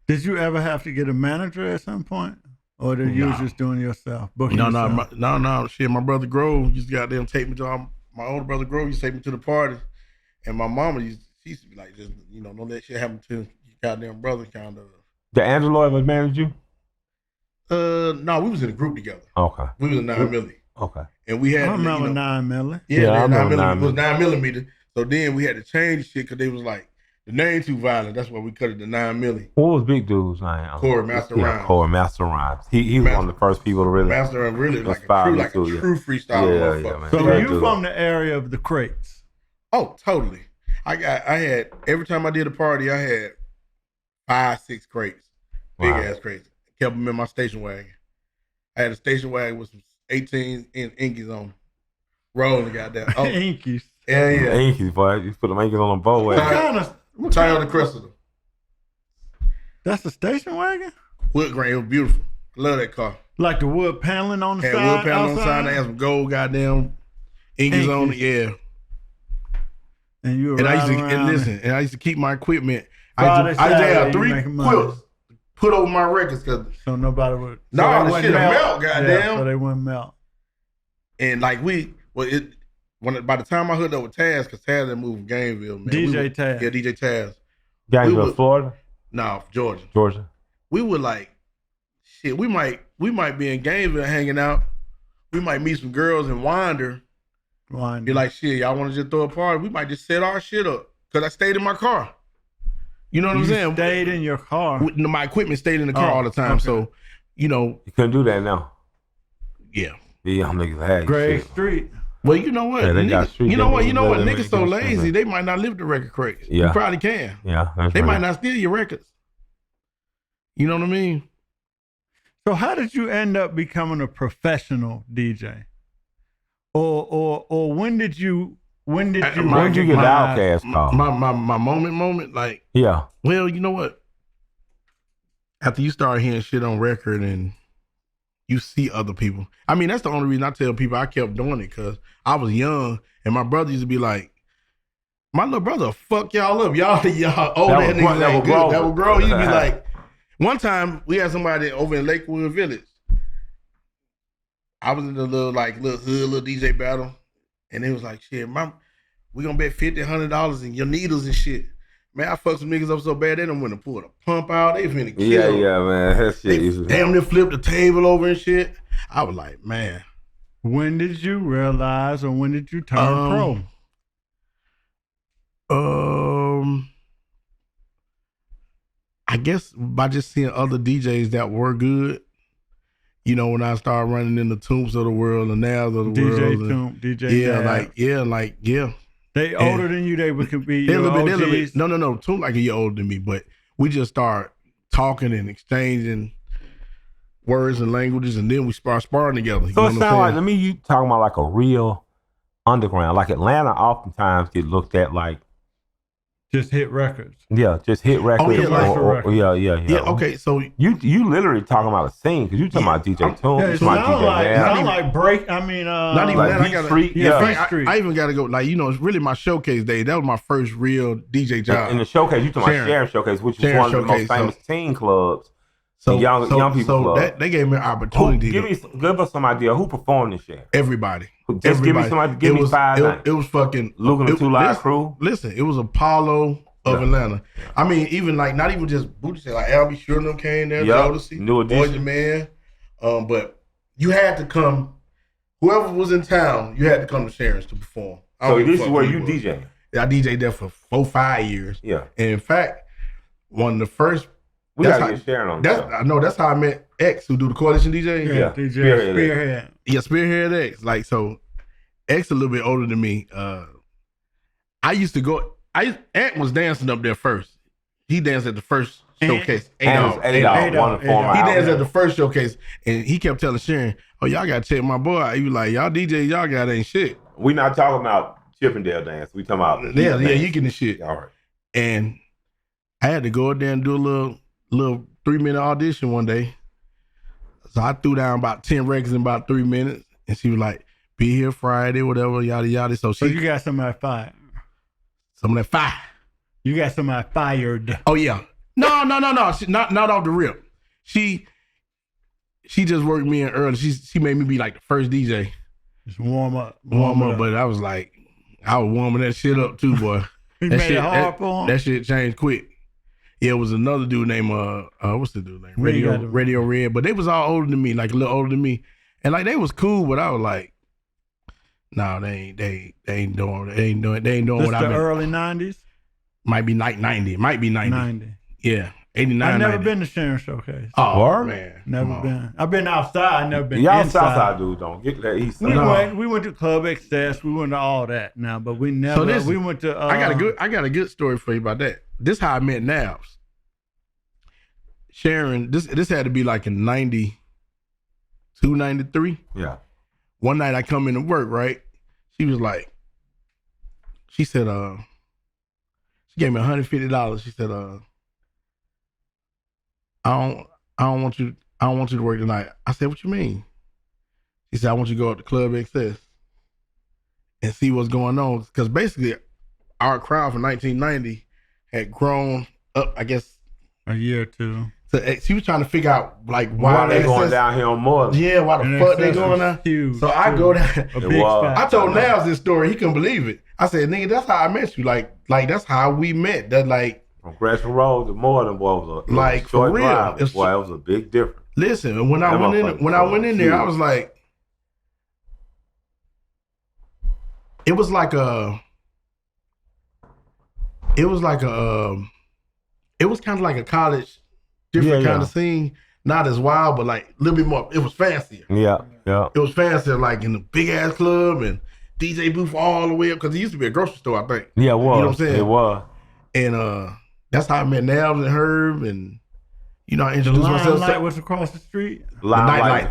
Did you ever have to get a manager at some point? Or did you was just doing yourself? No. Shit, my brother Grove used to goddamn take me to my older brother Grove used to take me to the party. And my mama she used to be like, just, don't let that shit happen to your goddamn brother kind of. Did Angelo ever manage you? No, we was in a group together. Okay. We was in 9 milli. Okay. And we had. I remember 9 milli. Yeah, I remember 9 milli. It was 9 millimeter. So then we had to change shit because they was like, the name too violent. That's why we cut it to 9 milli. What was Big Dude's name? Corey Master Rhymes. Corey Master Rhymes. He was one of the first people to really. Master Rhymes really like a true freestyle. Yeah, man. So you from the area of the crates? Oh, totally. I had every time I did a party, I had 5, 6 crates, big ass crates. Kept them in my station wagon. I had a station wagon with some 18 inkies on, rolling goddamn. Oh. Inkies. Yeah. Inkies, boy. You put them inkies on the boat. Tie on the crystal. That's a station wagon? Wood grain, it was beautiful. I love that car. Like the wood paneling on the side? Had wood paneling on the side. They had some gold goddamn inkies on it. Yeah. And you were I used to keep my equipment. I used to have 3 quilts put over my records because so nobody would. No, the shit melt, goddamn. Yeah, so they wouldn't melt. And like by the time I hooked up with Taz, because Taz had moved from Gainesville, man. Taz. Yeah, DJ Taz. Gainesville, Florida? No, Georgia. Georgia. We were like, shit, we might be in Gainesville hanging out. We might meet some girls and wander. Be like, shit, y'all want to just throw a party? We might just set our shit up. Because I stayed in my car. You know what I'm saying? Stayed in your car? My equipment stayed in the car all the time. Okay. So, You couldn't do that now. Yeah. Yeah, I'm niggas had Gray Street. Well, you know what? Yeah, you know what? Niggas so lazy, they might not live the record crates. Yeah. You probably can. Yeah. They might not steal your records. You know what I mean? So how did you end up becoming a professional DJ? Or when did you get the Outkast call? My moment, like, yeah. Well, you know what? After you start hearing shit on record and you see other people. I mean, that's the only reason I tell people I kept doing it, because I was young and my brother used to be like, my little brother fuck y'all up. Y'all old ass niggas ain't good. That would grow. You'd be like, one time we had somebody over in Lakewood Village. I was in the little hood, little DJ battle, and it was like, shit, we gonna bet $50, $100 in your needles and shit. Man, I fucked some niggas up so bad they done went and pulled a pump out. They finna kill. Yeah, man. That shit. Damn near flipped the table over and shit. I was like, man. When did you realize, or when did you turn pro? I guess by just seeing other DJs that were good. You know, when I started running in the Tombs of the world, the Navs of the world. DJ. They older than you, they could be your OGs? No. Tombs like a year older than me, but we just start talking and exchanging words and languages, and then we start sparring together. So it sounds like, to me, you talking about like a real underground. Like Atlanta oftentimes get looked at like, just hit records. Yeah, just hit records. Yeah, okay, so you literally talking about a scene, because you talking about DJ Toon. Yeah, you talking about DJ not like break. I mean, not even like that. Street. I even got to go. Like, it's really my showcase day. That was my first real DJ job. In the showcase, you talking about Sharon Showcase, which is one of the most famous teen clubs. So young people club. They gave me an opportunity. Give us some idea who performed this year. Everybody. Just give me somebody. Give me 5 names. It was fucking Luke and the Two Live Crew. Listen, it was Apollo of Atlanta. I mean, even like not even just Booty Say, like Albie Sure came there, Jodeci, New Edition, Boys and Man. But you had to come whoever was in town, you had to come to Sharon's to perform. So this is where you DJ? Yeah, I DJed there for 4-5 years. Yeah. And in fact, one of the first. We gotta get Sharon on. I know that's how I met X, who do the coalition DJ. Yeah, DJ Spearhead. Yeah, Spearhead X. Like, so X a little bit older than me. I used to go. Ant was dancing up there first. He danced at the first showcase. A-Dog. He danced at the first showcase, and he kept telling Sharon, "Oh, y'all gotta check my boy out." He was like, "Y'all DJs, y'all got ain't shit." We not talking about Chippendale dance. We talking about yeah, you getting the shit. All right. And I had to go up there and do a little 3-minute audition one day. So I threw down about 10 records in about 3 minutes, and she was like, "Be here Friday, whatever, yada yada." So you got somebody fired. Some of that fire. You got somebody fired. Oh yeah. No. She, not off the rip. She just worked me in early. She made me be like the first DJ. Just warm up. But I was warming that shit up too, boy. He made it hard for him. That shit changed quick. Yeah, it was another dude named what's the dude name? Radio Red. But they was all older than me, like a little older than me. And like they was cool, but I was like, no, they ain't doing what I've been. The early 90s? Might be 90. Might be 90. Yeah. 89. I've never 90. been to Sharon Showcase. Oh, man. Never been. I've been outside. I've never been Y'all inside. Southside dudes don't get that east side. We went to Club Excess. We went to all that now, but we never. So we went to. I got a good story for you about that. This how I met Navs. Sharon, this had to be like in 92, 93. Yeah. One night I come into work, right? She was like, she said, she gave me $150. She said, I don't want you to work tonight. I said, what you mean? She said, I want you to go up to Club XS and see what's going on. Because basically our crowd from 1990 had grown up, I guess, a year or two. So she was trying to figure out like why they going down here on more. Yeah, why the fuck they going down? Huge, so I go down. I told Nels this story. He couldn't believe it. I said, "Nigga, that's how I met you. Like that's how we met. That like from Gresham Road to Moreland was a like short for real. drive. It was a big difference. Listen, when I went in there, I was like, it was kind of like a college. Different kind of scene, not as wild, but like a little bit more. It was fancier. Yeah. It was fancier, like in a big ass club and DJ booth all the way up because it used to be a grocery store, I think. Yeah, it was. You know what I'm saying? It was. And that's how I met Navs and Herb, and I introduced myself. Limelight was across the street. Nightlight.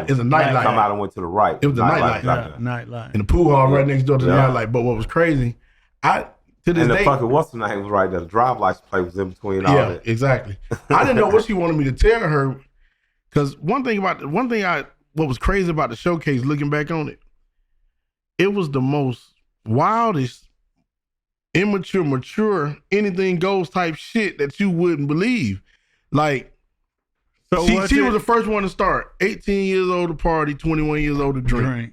It's a nightlight. Come out and went to the right. It was a nightlight. Nightlight. And the pool hall right next door to the nightlight. But what was crazy, to this day, fucking what's the name was right there. The drive license plate was in between all that. Yeah, exactly. I didn't know what she wanted me to tell her, because what was crazy about the showcase, looking back on it, it was the most wildest, immature, mature, anything goes type shit that you wouldn't believe. Like, she was the first one to start. 18 years old to party, 21 years old to drink.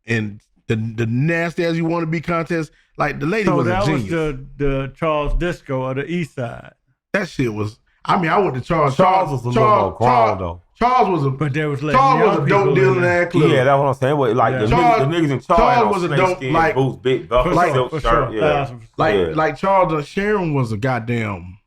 And the nasty as you want to be contest. Like the lady was a genius. So that was the Charles Disco of the East Side. That shit was. I mean, I went to Charles. Charles was a little more grown though. Charles was a. But there was like Charles was a dope dealer in that club. Yeah, that's what I'm saying. Like the niggas in Charles was a dope like boots, big buff, silk shirt. Yeah, like Charles and Sharon was a goddamn.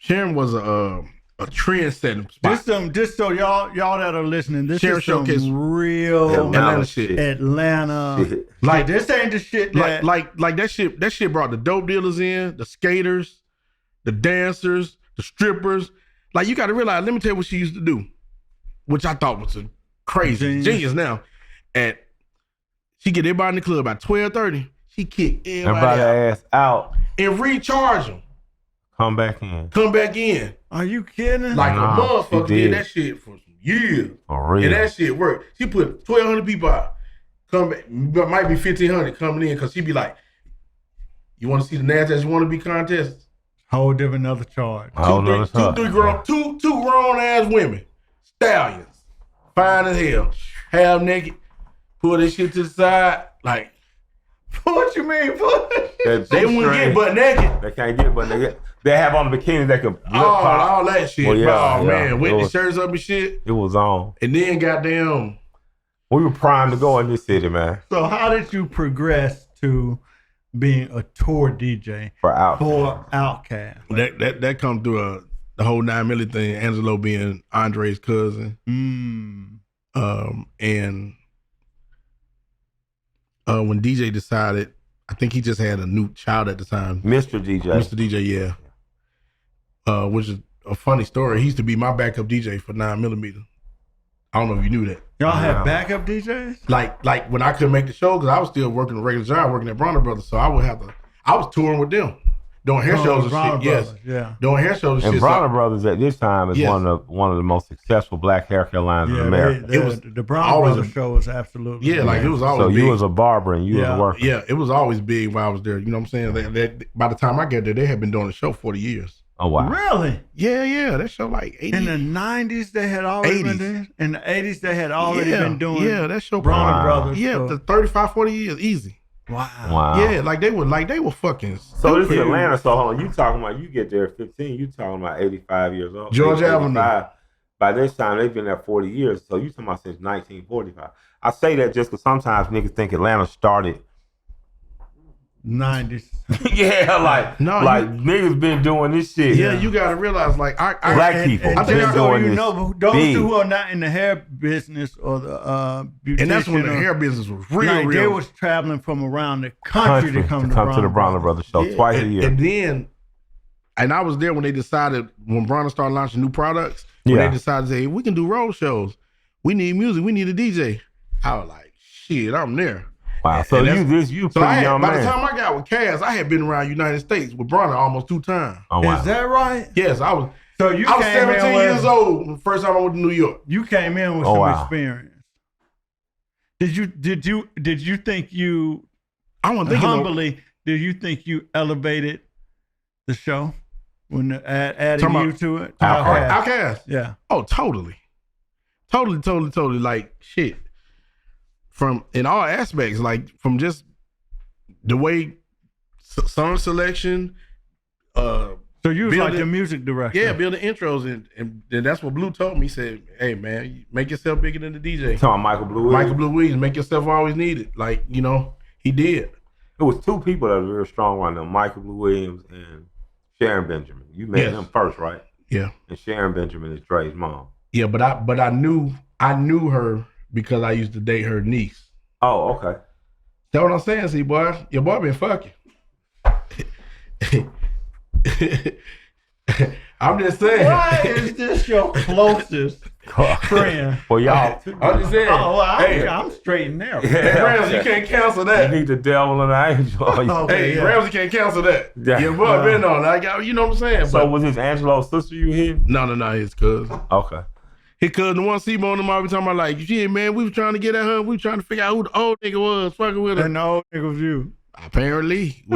Sharon was a trend-setting spot. This so y'all that are listening, this Sharon is some Showcase real Atlanta shit. Atlanta. Shit. Like this ain't the shit that like that shit. That shit brought the dope dealers in, the skaters, the dancers, the strippers. Like you got to realize. Let me tell you what she used to do, which I thought was a crazy genius. Now, she get everybody in the club by 12:30. She kick everybody ass out and recharge them. Come back in. Are you kidding? Like a motherfucker did that shit for some years. For real. And that shit worked. She put 1,200 people out. Come back, might be 1,500 coming in because she be like, you want to see the NASDAQ you want to be contest? Whole different another charge. Two grown ass women. Stallions. Fine as hell. Half naked. Pull this shit to the side. Like, what you mean? They wouldn't get butt naked. They can't get butt naked. They have on the bikinis that could all that shit. Well, yeah, man, with the shirts up and shit. It was on. And then goddamn, We were primed to go in this city, man. So how did you progress to being a tour DJ For Outkast. Outkast? That come through the whole 9 Milli thing. Angelo being Andre's cousin, and when DJ decided, I think he just had a new child at the time, Mr. DJ, yeah. Which is a funny story. He used to be my backup DJ for 9mm. I don't know if you knew that. Y'all had backup DJs? Like when I couldn't make the show, because I was still working a regular job, working at Bronner Brothers, so I was touring with them, doing hair shows and shit. Yes, yeah, doing hair shows and shit. And Bronner Brothers at this time is one of the most successful black hair care lines in America. It was the Bronner Brothers show was absolutely like it was always. So big. you was a barber and you was a worker. Yeah, it was always big while I was there. You know what I'm saying? By the time I got there, they had been doing the show 40 years. Oh wow! Really? Yeah. That show like 80. In the 90s, they had already been doing. In the 80s, they had already been doing. Yeah, that show. Bronner Brothers. Yeah, the 35, 40 years, easy. Wow. Yeah, like they were fucking. So this is Atlanta. So hold on, you talking about you get there at 15? You talking about 85 years old? George Avenue. By this time, they've been there 40 years. So you talking about since 1945? I say that just because sometimes niggas think Atlanta started 90s. yeah, like niggas been doing this shit. Yeah, you gotta realize black people. I think doing those who are not in the hair business or the beautician, and that's when the hair business was real. They was traveling from around the country to come to the Bronner Brothers show twice a year. And then, I was there when they decided, when Bronner started launching new products, when they decided to say, we can do road shows. We need music. We need a DJ. I was like, shit, I'm there. Wow, so you pretty young man. By the time I got with Cass, I had been around United States with Bronner almost 2 times. Oh, wow. Is that right? Yes, I was. So I was 17 years old the first time I went to New York. You came in with some experience. Did you think you? I wasn't thinking humbly. Did you think you elevated the show when adding you to it? Outkast. Yeah. Oh, totally. Like shit. From in all aspects, like from just the way song selection. So you was like the music director. Yeah, building intros, and that's what Blue told me. He said, "Hey man, make yourself bigger than the DJ." Talking about Michael Blue Williams, make yourself always needed. Like he did. It was 2 people that were very strong around them: Michael Blue Williams and Sharon Benjamin. You met them first, right? Yeah. And Sharon Benjamin is Dre's mom. Yeah, but I knew her because I used to date her niece. Oh, okay. That's what I'm saying, see, boy. Your boy been fucking. I'm just saying. Why is this your closest friend? Well, y'all. I'm just saying. Oh, well, I'm straight in there. Hey, Ramsey, you can't cancel that. You need the devil and the angel. Ramsey can't cancel that. Yeah. Your boy been on that. You know what I'm saying? So was this Angelo's sister you hit? No, his cousin. Okay. His cousin, the one C-Bone and I be talking about like, shit, man, we was trying to get at her. We was trying to figure out who the old nigga was fucking with her. And the old nigga was you. Apparently.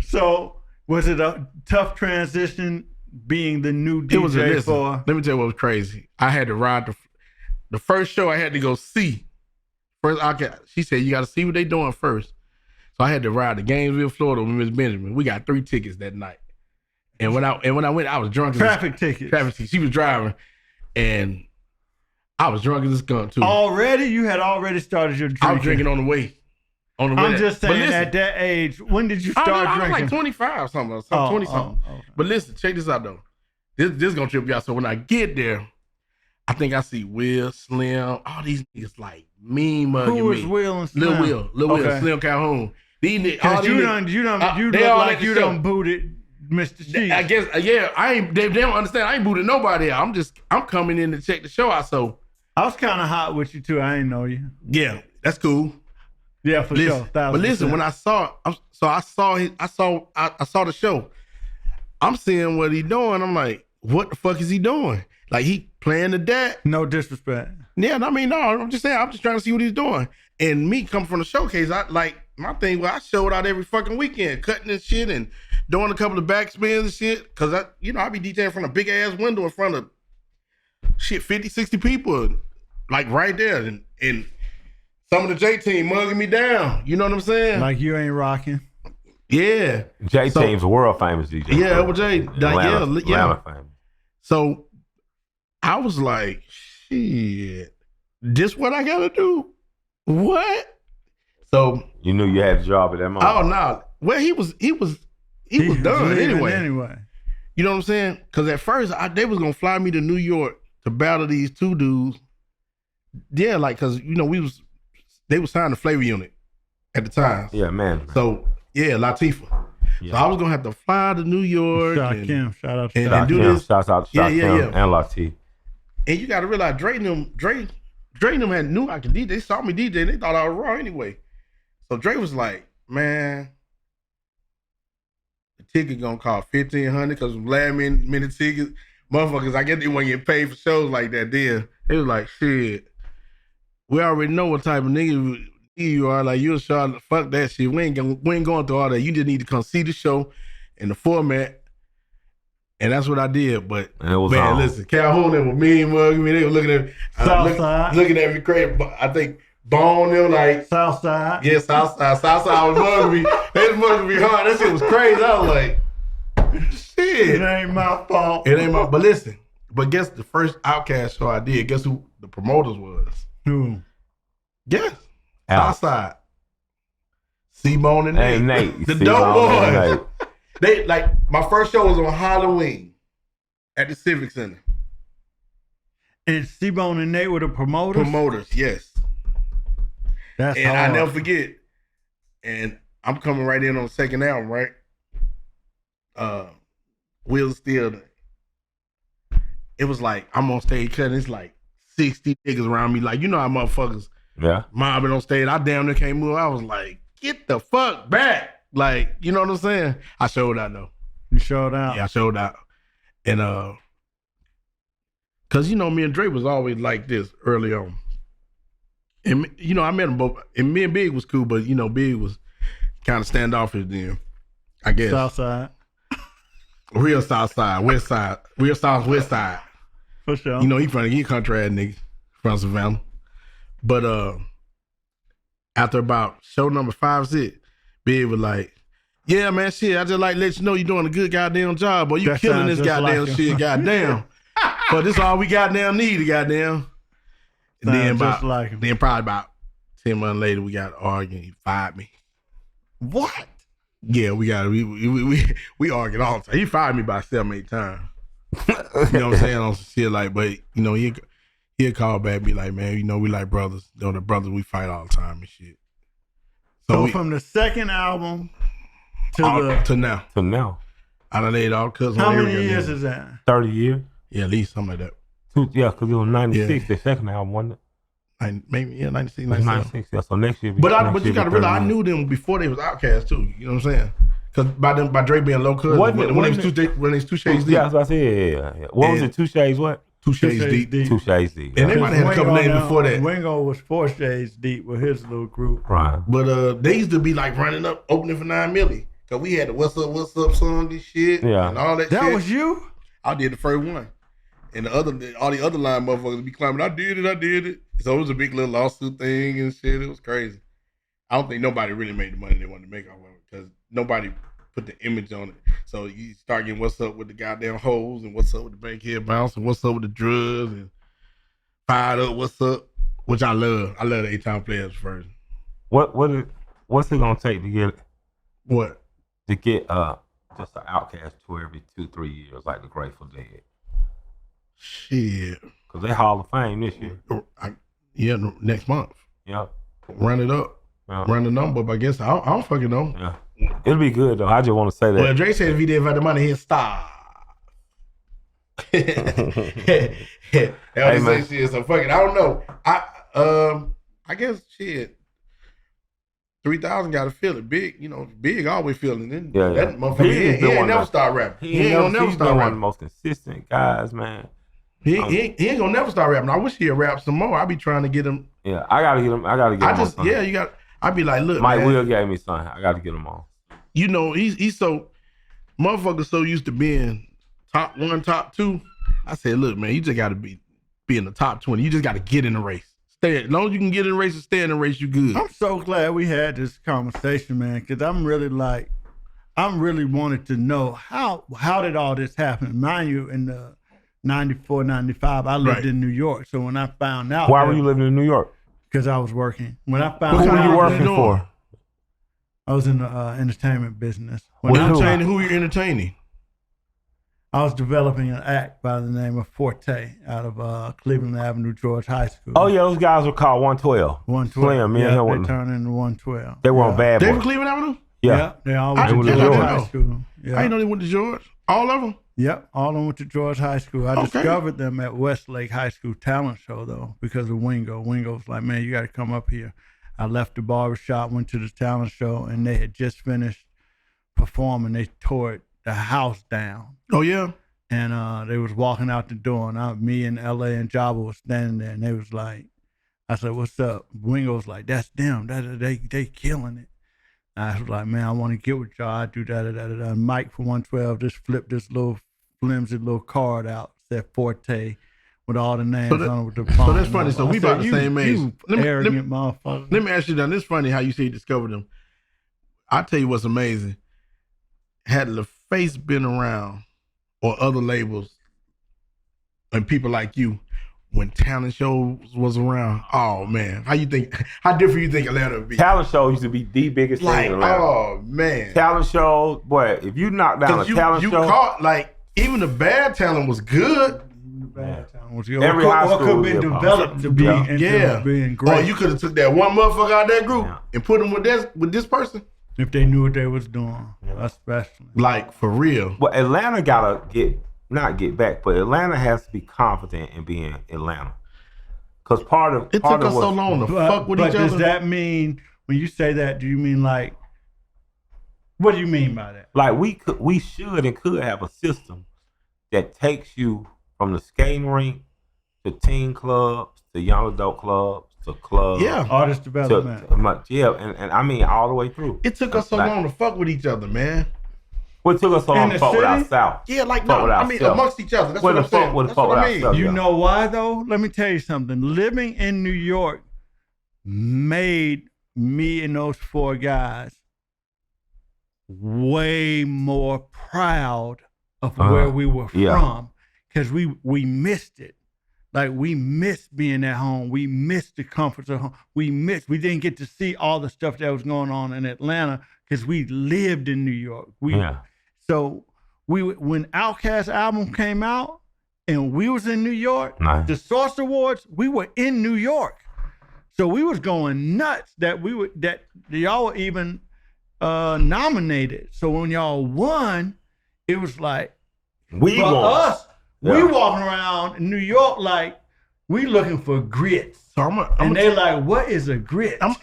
So, was it a tough transition being the new DJ for? Let me tell you what was crazy. I had to ride the first show I had to go see. She said, you got to see what they doing first. So I had to ride to Gainesville, Florida with Miss Benjamin. We got 3 tickets that night. And when I went, I was drunk. Traffic tickets. She was driving, and I was drunk as a skunk too. Already, you had already started your drinking. I was drinking on the way. I'm just saying, at that age, when did you start drinking? I was like 25 something, 20 something. Okay. But listen, check this out though. This is gonna trip you out. So when I get there, I think I see Will, Slim, all these niggas like mean mugging me. Who is Will and Slim? Lil Will, Slim Calhoun. These niggas, you look like you done booted Mr. Cheese. I guess, I ain't. They don't understand. I ain't booted nobody out. I'm coming in to check the show out. So I was kind of hot with you too. I ain't know you. Yeah, that's cool. Yeah, for sure. But listen, when I saw the show. I'm seeing what he doing. I'm like, what the fuck is he doing? Like he playing the dad. No disrespect. Yeah, I mean, no. I'm just saying. I'm just trying to see what he's doing. And me coming from the showcase, I like my thing. Well, I showed out every fucking weekend, cutting and shit, and doing a couple of backspins and shit. Cause I be DJing from a big ass window in front of 50, 60 people, like right there, and some of the J team mugging me down. You know what I'm saying? Like you ain't rocking. Yeah. J team's a world famous DJ. Yeah, it was J. Atlanta famous. So I was like, shit. this what I gotta do? What? So you knew you had a job at that moment. Oh no. Well, he was done anyway. You know what I'm saying? Because at first they was gonna fly me to New York to battle these two dudes. Yeah, like because they was signed to Flavor Unit at the time. Yeah, man. So yeah, Latifah. Yeah. So I was gonna have to fly to New York. Shout out and Kim. And do this. Shout out Kim and Latifah. And you got to realize Dre and them had knew I could DJ. They saw me DJ. They thought I was raw anyway. So Dre was like, man, the ticket gonna cost $1,500 because last minute tickets. Motherfuckers, I guess they weren't getting paid for shows like that then. They was like, shit, we already know what type of nigga you are. Like, you're a shot, fuck that shit. We ain't going through all that. You just need to come see the show in the format. And that's what I did. But, man, listen, Calhoun was mean mugging me. They were looking at me. Looking at me crazy. I think Bone them like Southside. Yeah, Southside. Southside was mugging me. They was mugging me hard. That shit was crazy. I was like, shit. It ain't my fault. But listen, guess the first Outkast show I did, guess who the promoters was? Who? Guess. Outside. C-Bone and Nate. The dope boys. They my first show was on Halloween at the Civic Center. And C-Bone and Nate were the promoters? Promoters, yes. That's and hard. I never forget. And I'm coming right in on the second album, right? Wheels Still. It was like I'm on stage cutting. It's like 60 niggas around me. Like, you know how motherfuckers mobbing on stage. I damn near can't move. I was like, get the fuck back. Like, you know what I'm saying? I showed out though. You showed out? Yeah, I showed out. And cause me and Dre was always like this early on. And I met them both. And me and Big was cool, but Big was kind of standoffish then, I guess. Southside. Real Southside, West Side. Real South West Side. For sure. He country ass nigga from Savannah. But after about show number 5, 6, Big was like, yeah, man, shit, I just like to let you know you're doing a good goddamn job, boy. You killing this goddamn shit, goddamn. But this all we goddamn need, goddamn. And then probably about 10 months later, we got arguing. He fired me. What? Yeah, we argued all the time. He fired me about 7, 8 times. You know what I'm saying? On some shit like, but he'll call back and be like, man, we like brothers. The brothers, we fight all the time and shit. So from the second album to now. To now. I done laid all cuts on How many years is that? 30 years. Yeah, at least something like that. Because it was 96, the second album, wasn't it? 96, 96. Yeah, so next year. But you got to realize, I knew them before they was Outkast too. You know what I'm saying? Because by Dre being low cut, when it was 2 Shades Deep. Yeah, that's what I said. Yeah. What was it? 2 Shades what? 2 Shades Deep. 2 Shades Deep. And they might have had a couple names before that. Wingo was 4 Shades Deep with his little group. Right. But they used to be like running up, opening for 9 Milli. Because we had the What's Up song, this shit. Yeah. And all that shit. That was you? I did the first one. And all the other line motherfuckers be claiming, I did it. So it was a big little lawsuit thing and shit. It was crazy. I don't think nobody really made the money they wanted to make off of it because nobody put the image on it. So you start getting what's up with the goddamn hoes and what's up with the bankhead bounce and what's up with the drugs and fired up, what's up, which I love. I love the 8-time players version. What's it gonna take to get what? To get just an Outkast tour every 2-3 years like the Grateful Dead? Shit. Cause they Hall of Fame this year. Next month. Yeah. Run it up. Yeah. Run the number up, I guess. I don't fucking know. Yeah. It'll be good though. I just want to say that. Well, Dre said if he didn't have the money, he'd stop. That was the same shit. So fuck it. I don't know. I guess shit. 3,000 got to feel it. Big always feeling it. Yeah. That motherfucker, he ain't never start rapping. He ain't gonna never start rapping. One of the most consistent guys, man. He ain't gonna never start rapping. I wish he'd rap some more. I be trying to get him. Yeah, I gotta get him. I be like, look, Mike man, Will gave me something. I gotta get him on. He's so motherfucker so used to being top 1, top 2. I said, look, man, you just gotta be in the top 20. You just gotta get in the race. As long as you can get in the race and stay in the race, you good. I'm so glad we had this conversation, man, because I'm really wanted to know how did all this happen? Mind you, in the 94, 95, I lived in New York. So when I found out. Why were you living in New York? Because I was working. When I found Who out. were you working for? I was in the entertainment business. Who were you entertaining? I was developing an act by the name of Forte out of Cleveland Avenue, George High School. Oh, yeah, those guys were called 112. 112. Slim, yeah, they they turned into 112. They were on Bad Boy. They were Cleveland Avenue? Yeah. They all I went to didn't George know. High School. Yeah. I didn't know they went to George. All of them? Yep, all of them went to George High School. I discovered them at Westlake High School talent show, though, because of Wingo. Wingo was like, man, you got to come up here. I left the barbershop, went to the talent show, and they had just finished performing. They tore the house down. Oh, yeah? And they was walking out the door, and me and LA and Jabba was standing there, and they was like, I said, what's up? Wingo was like, that's them. They killing it. I was like, man, I want to get with y'all. I do that. And Mike from 112 just flipped this little flimsy little card out, said Forte, with all the names on it with the phone. So that's funny. So we about the same age. Arrogant motherfucker. Let me ask you, it's funny how you say you discovered them. I'll tell you what's amazing. Had LaFace been around or other labels and people like you, when talent shows was around, oh man, how different you think Atlanta would be? Talent shows used to be the biggest thing in Atlanta. Oh man. Talent shows, boy, if you knock down a talent show. You caught, like, even the bad talent was good. Every high school could have been developed to be being great. Or you could have took that one motherfucker out of that group and put him with this person. If they knew what they was doing, especially. Like, for real. Well, Atlanta gotta not get back, but Atlanta has to be confident in being Atlanta. Because part of took us so long to fuck with each other. But does that mean, when you say that, do you mean like, what do you mean by that? Like we should and could have a system that takes you from the skating rink to teen clubs to young adult clubs to clubs. Yeah. Artist development. And I mean all the way through. It took us so long to fuck with each other, man. What took us so long to fuck with ourselves? Yeah, like, no, I mean, amongst each other. That's what I'm saying. That's what I mean. You know why, though? Let me tell you something. Living in New York made me and those four guys way more proud of where we were from, because we missed it. Like, we missed being at home. We missed the comforts of home. We didn't get to see all the stuff that was going on in Atlanta because we lived in New York. So when Outkast album came out and we was in New York, the Source Awards, we were in New York. So we was going nuts that y'all were even nominated. So when y'all won, it was like, we won. We walking around in New York like we looking for grits. So they like, what is a grit? I'm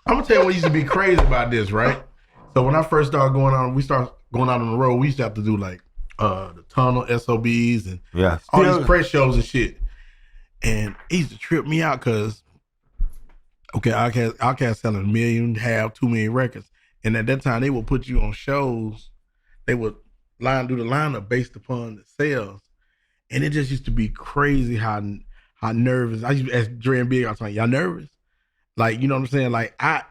gonna tell you what used to be crazy about this, right? So when I first started going out on the road, we used to have to do like the tunnel SOBs and all these press shows and shit. And it used to trip me out because Outkast selling 1.5 million, 2 million records. And at that time they would put you on shows, they would do the lineup based upon the sales. And it just used to be crazy how nervous. I used to ask Dre and Big, I was like, y'all nervous? Like, you know what I'm saying? Like, I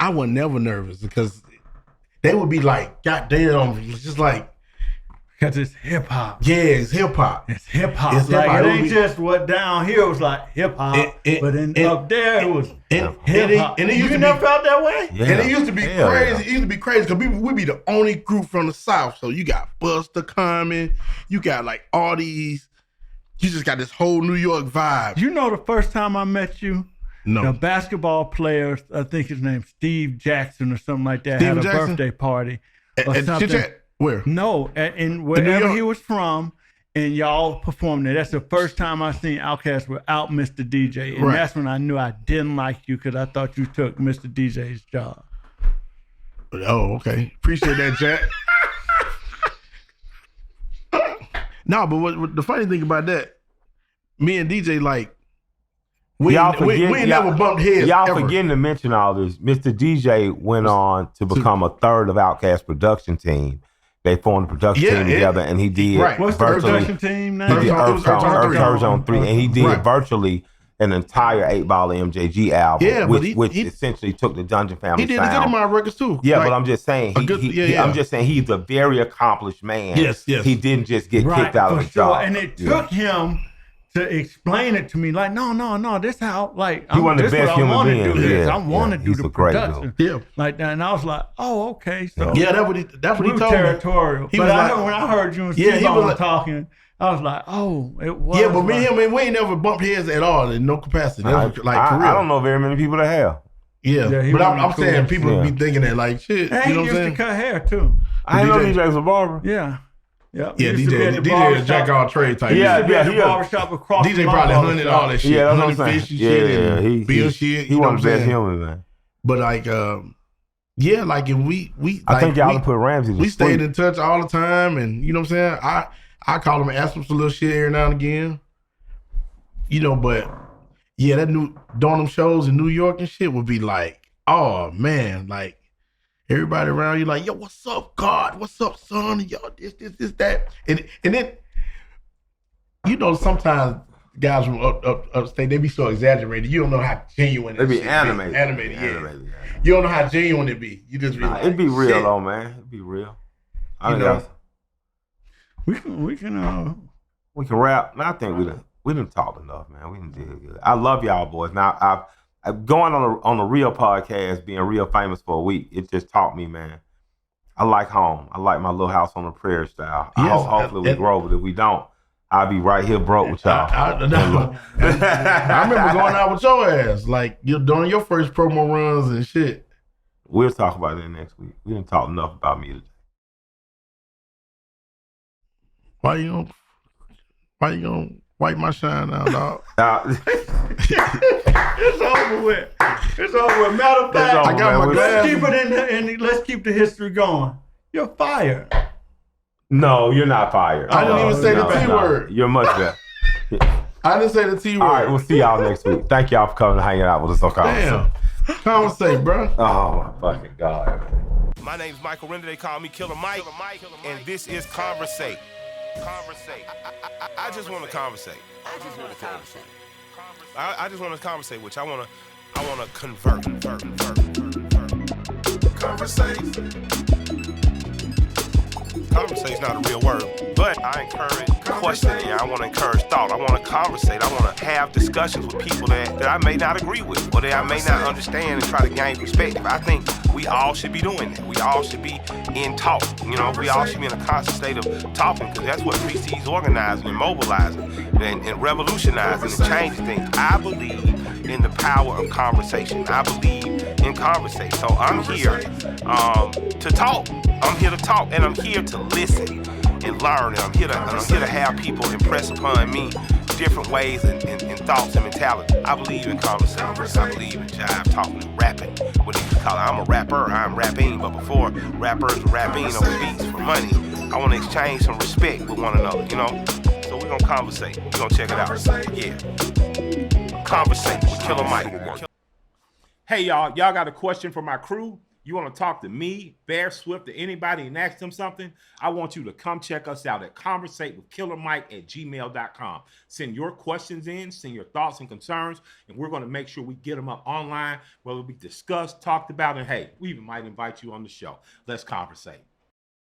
was never nervous because they would be like, God damn, it's just like. Because it's hip hop. Yeah, it's hip hop. It's hip hop. Like, it ain't just what down here was like hip hop, but then up there it was hip hop. And you never felt that way? Yeah. And it used to be crazy. It used to be crazy because we be the only group from the South. So you got Busta Common, you got like all these, you just got this whole New York vibe. You know the first time I met you? No. The basketball player, I think his name's Steve Jackson or something like that, had a birthday party or something. Where? No, in wherever he was from, and y'all performed there. That's the first time I seen Outkast without Mr. DJ, and that's when I knew I didn't like you because I thought you took Mr. DJ's job. Oh, okay. Appreciate that, Jack. No, but what the funny thing about that, me and DJ, like, we never bumped heads. Y'all forgetting to mention all this. Mr. DJ went on to become a third of Outkast production team. They formed a production team together, and he did What's the production team name? He did Earth Zone 3, and he did virtually an entire 8-Ball MJG album, Yeah, but which he essentially took the Dungeon Family He did sound. the Goody Mob records too. Yeah, Like, but I'm just saying, I'm just saying he's a very accomplished man. Yes. He didn't just get kicked out of the sure. job. And it took him to explain it to me, like, no, this how, like, he one of the best human beings. I want to do the production. Yeah, like that. And I was like, oh, okay. So yeah, that's what he told territorial. me. But when I heard you and Steve talking, I was like, oh, it was. Yeah, but me and him, we ain't never bumped heads at all in no capacity. I don't know very many people that have. Yeah, but I'm saying people be thinking that like shit. And you know he what I'm used saying? to cut hair too. I know DJ was a barber. Yeah. Yeah, DJ jack all trade type. He barbershop across DJ probably hunted all that shit. Yeah, that's hunted what I'm fish and saying. shit and bill shit. He one of the best humans, man. But like, yeah, like if we I think y'all put Ramsey. We stayed in touch all the time, and you know what I'm saying. I call him and ask him some little shit every now and again. You know, but yeah, doing them shows in New York and shit would be like, oh man, like. Everybody around you like, yo, what's up, God? What's up, son? Yo, this, that. And then, you know, sometimes guys from upstate, they be so exaggerated. You don't know how genuine it is. They be animated. Yeah. You don't know how genuine it be. You just be like, it'd be real shit. though, man. It'd be real. We can rap. I think we done talked enough, man. We done did good. I love y'all boys. Now going on a real podcast, being real famous for a week, it just taught me, man. I like home. I like my little house on the prairie style. Yes, hopefully we grow, but if we don't, I'll be right here broke with y'all. I remember going out with your ass, like you're doing your first promo runs and shit. We'll talk about that next week. We didn't talk enough about me today. Why you gonna wipe my shine out, dog? It's over with. Matter of fact, I got my glass. Let's keep it let's keep the history going. You're fired. No, you're not fired. I didn't even say the T word. You're much better. I didn't say the T word. All right, we'll see y'all next week. Thank y'all for coming and hanging out with us on Conversate. Damn. Conversate, bro. Oh, my fucking God. My name's Michael Render. They call me Killer Mike. And this is Conversate. I just want to conversate. I just want to conversate with you. I want to convert. Conversate's not a real word, but I encourage questioning. I want to encourage thought. I want to conversate. I want to have discussions with people that I may not agree with or that I may not understand and try to gain perspective. I think we all should be doing that. We all should be in talk. You know, we all should be in a constant state of talking because that's what precedes organizing and mobilizing and revolutionizing and changing things. I believe in the power of conversation. I believe in Conversate. So I'm here to talk. I'm here to talk and I'm here to listen and learn. And I'm here to have people impress upon me different ways and thoughts and mentality. I believe in conversation. I believe in jive, talking, and rapping. What they used to call it. I'm a rapper. I'm rapping. But before rappers were rapping over beats for money, I want to exchange some respect with one another. You know. So we're gonna conversate. We're gonna check it out. Yeah. Conversate with Killer Mike. Hey y'all got a question for my crew? You want to talk to me, Bear Swift, or anybody and ask them something? I want you to come check us out at conversatewithkillermike@gmail.com. Send your questions in, send your thoughts and concerns, and we're going to make sure we get them up online where it'll be discussed, talked about, and hey, we even might invite you on the show. Let's conversate.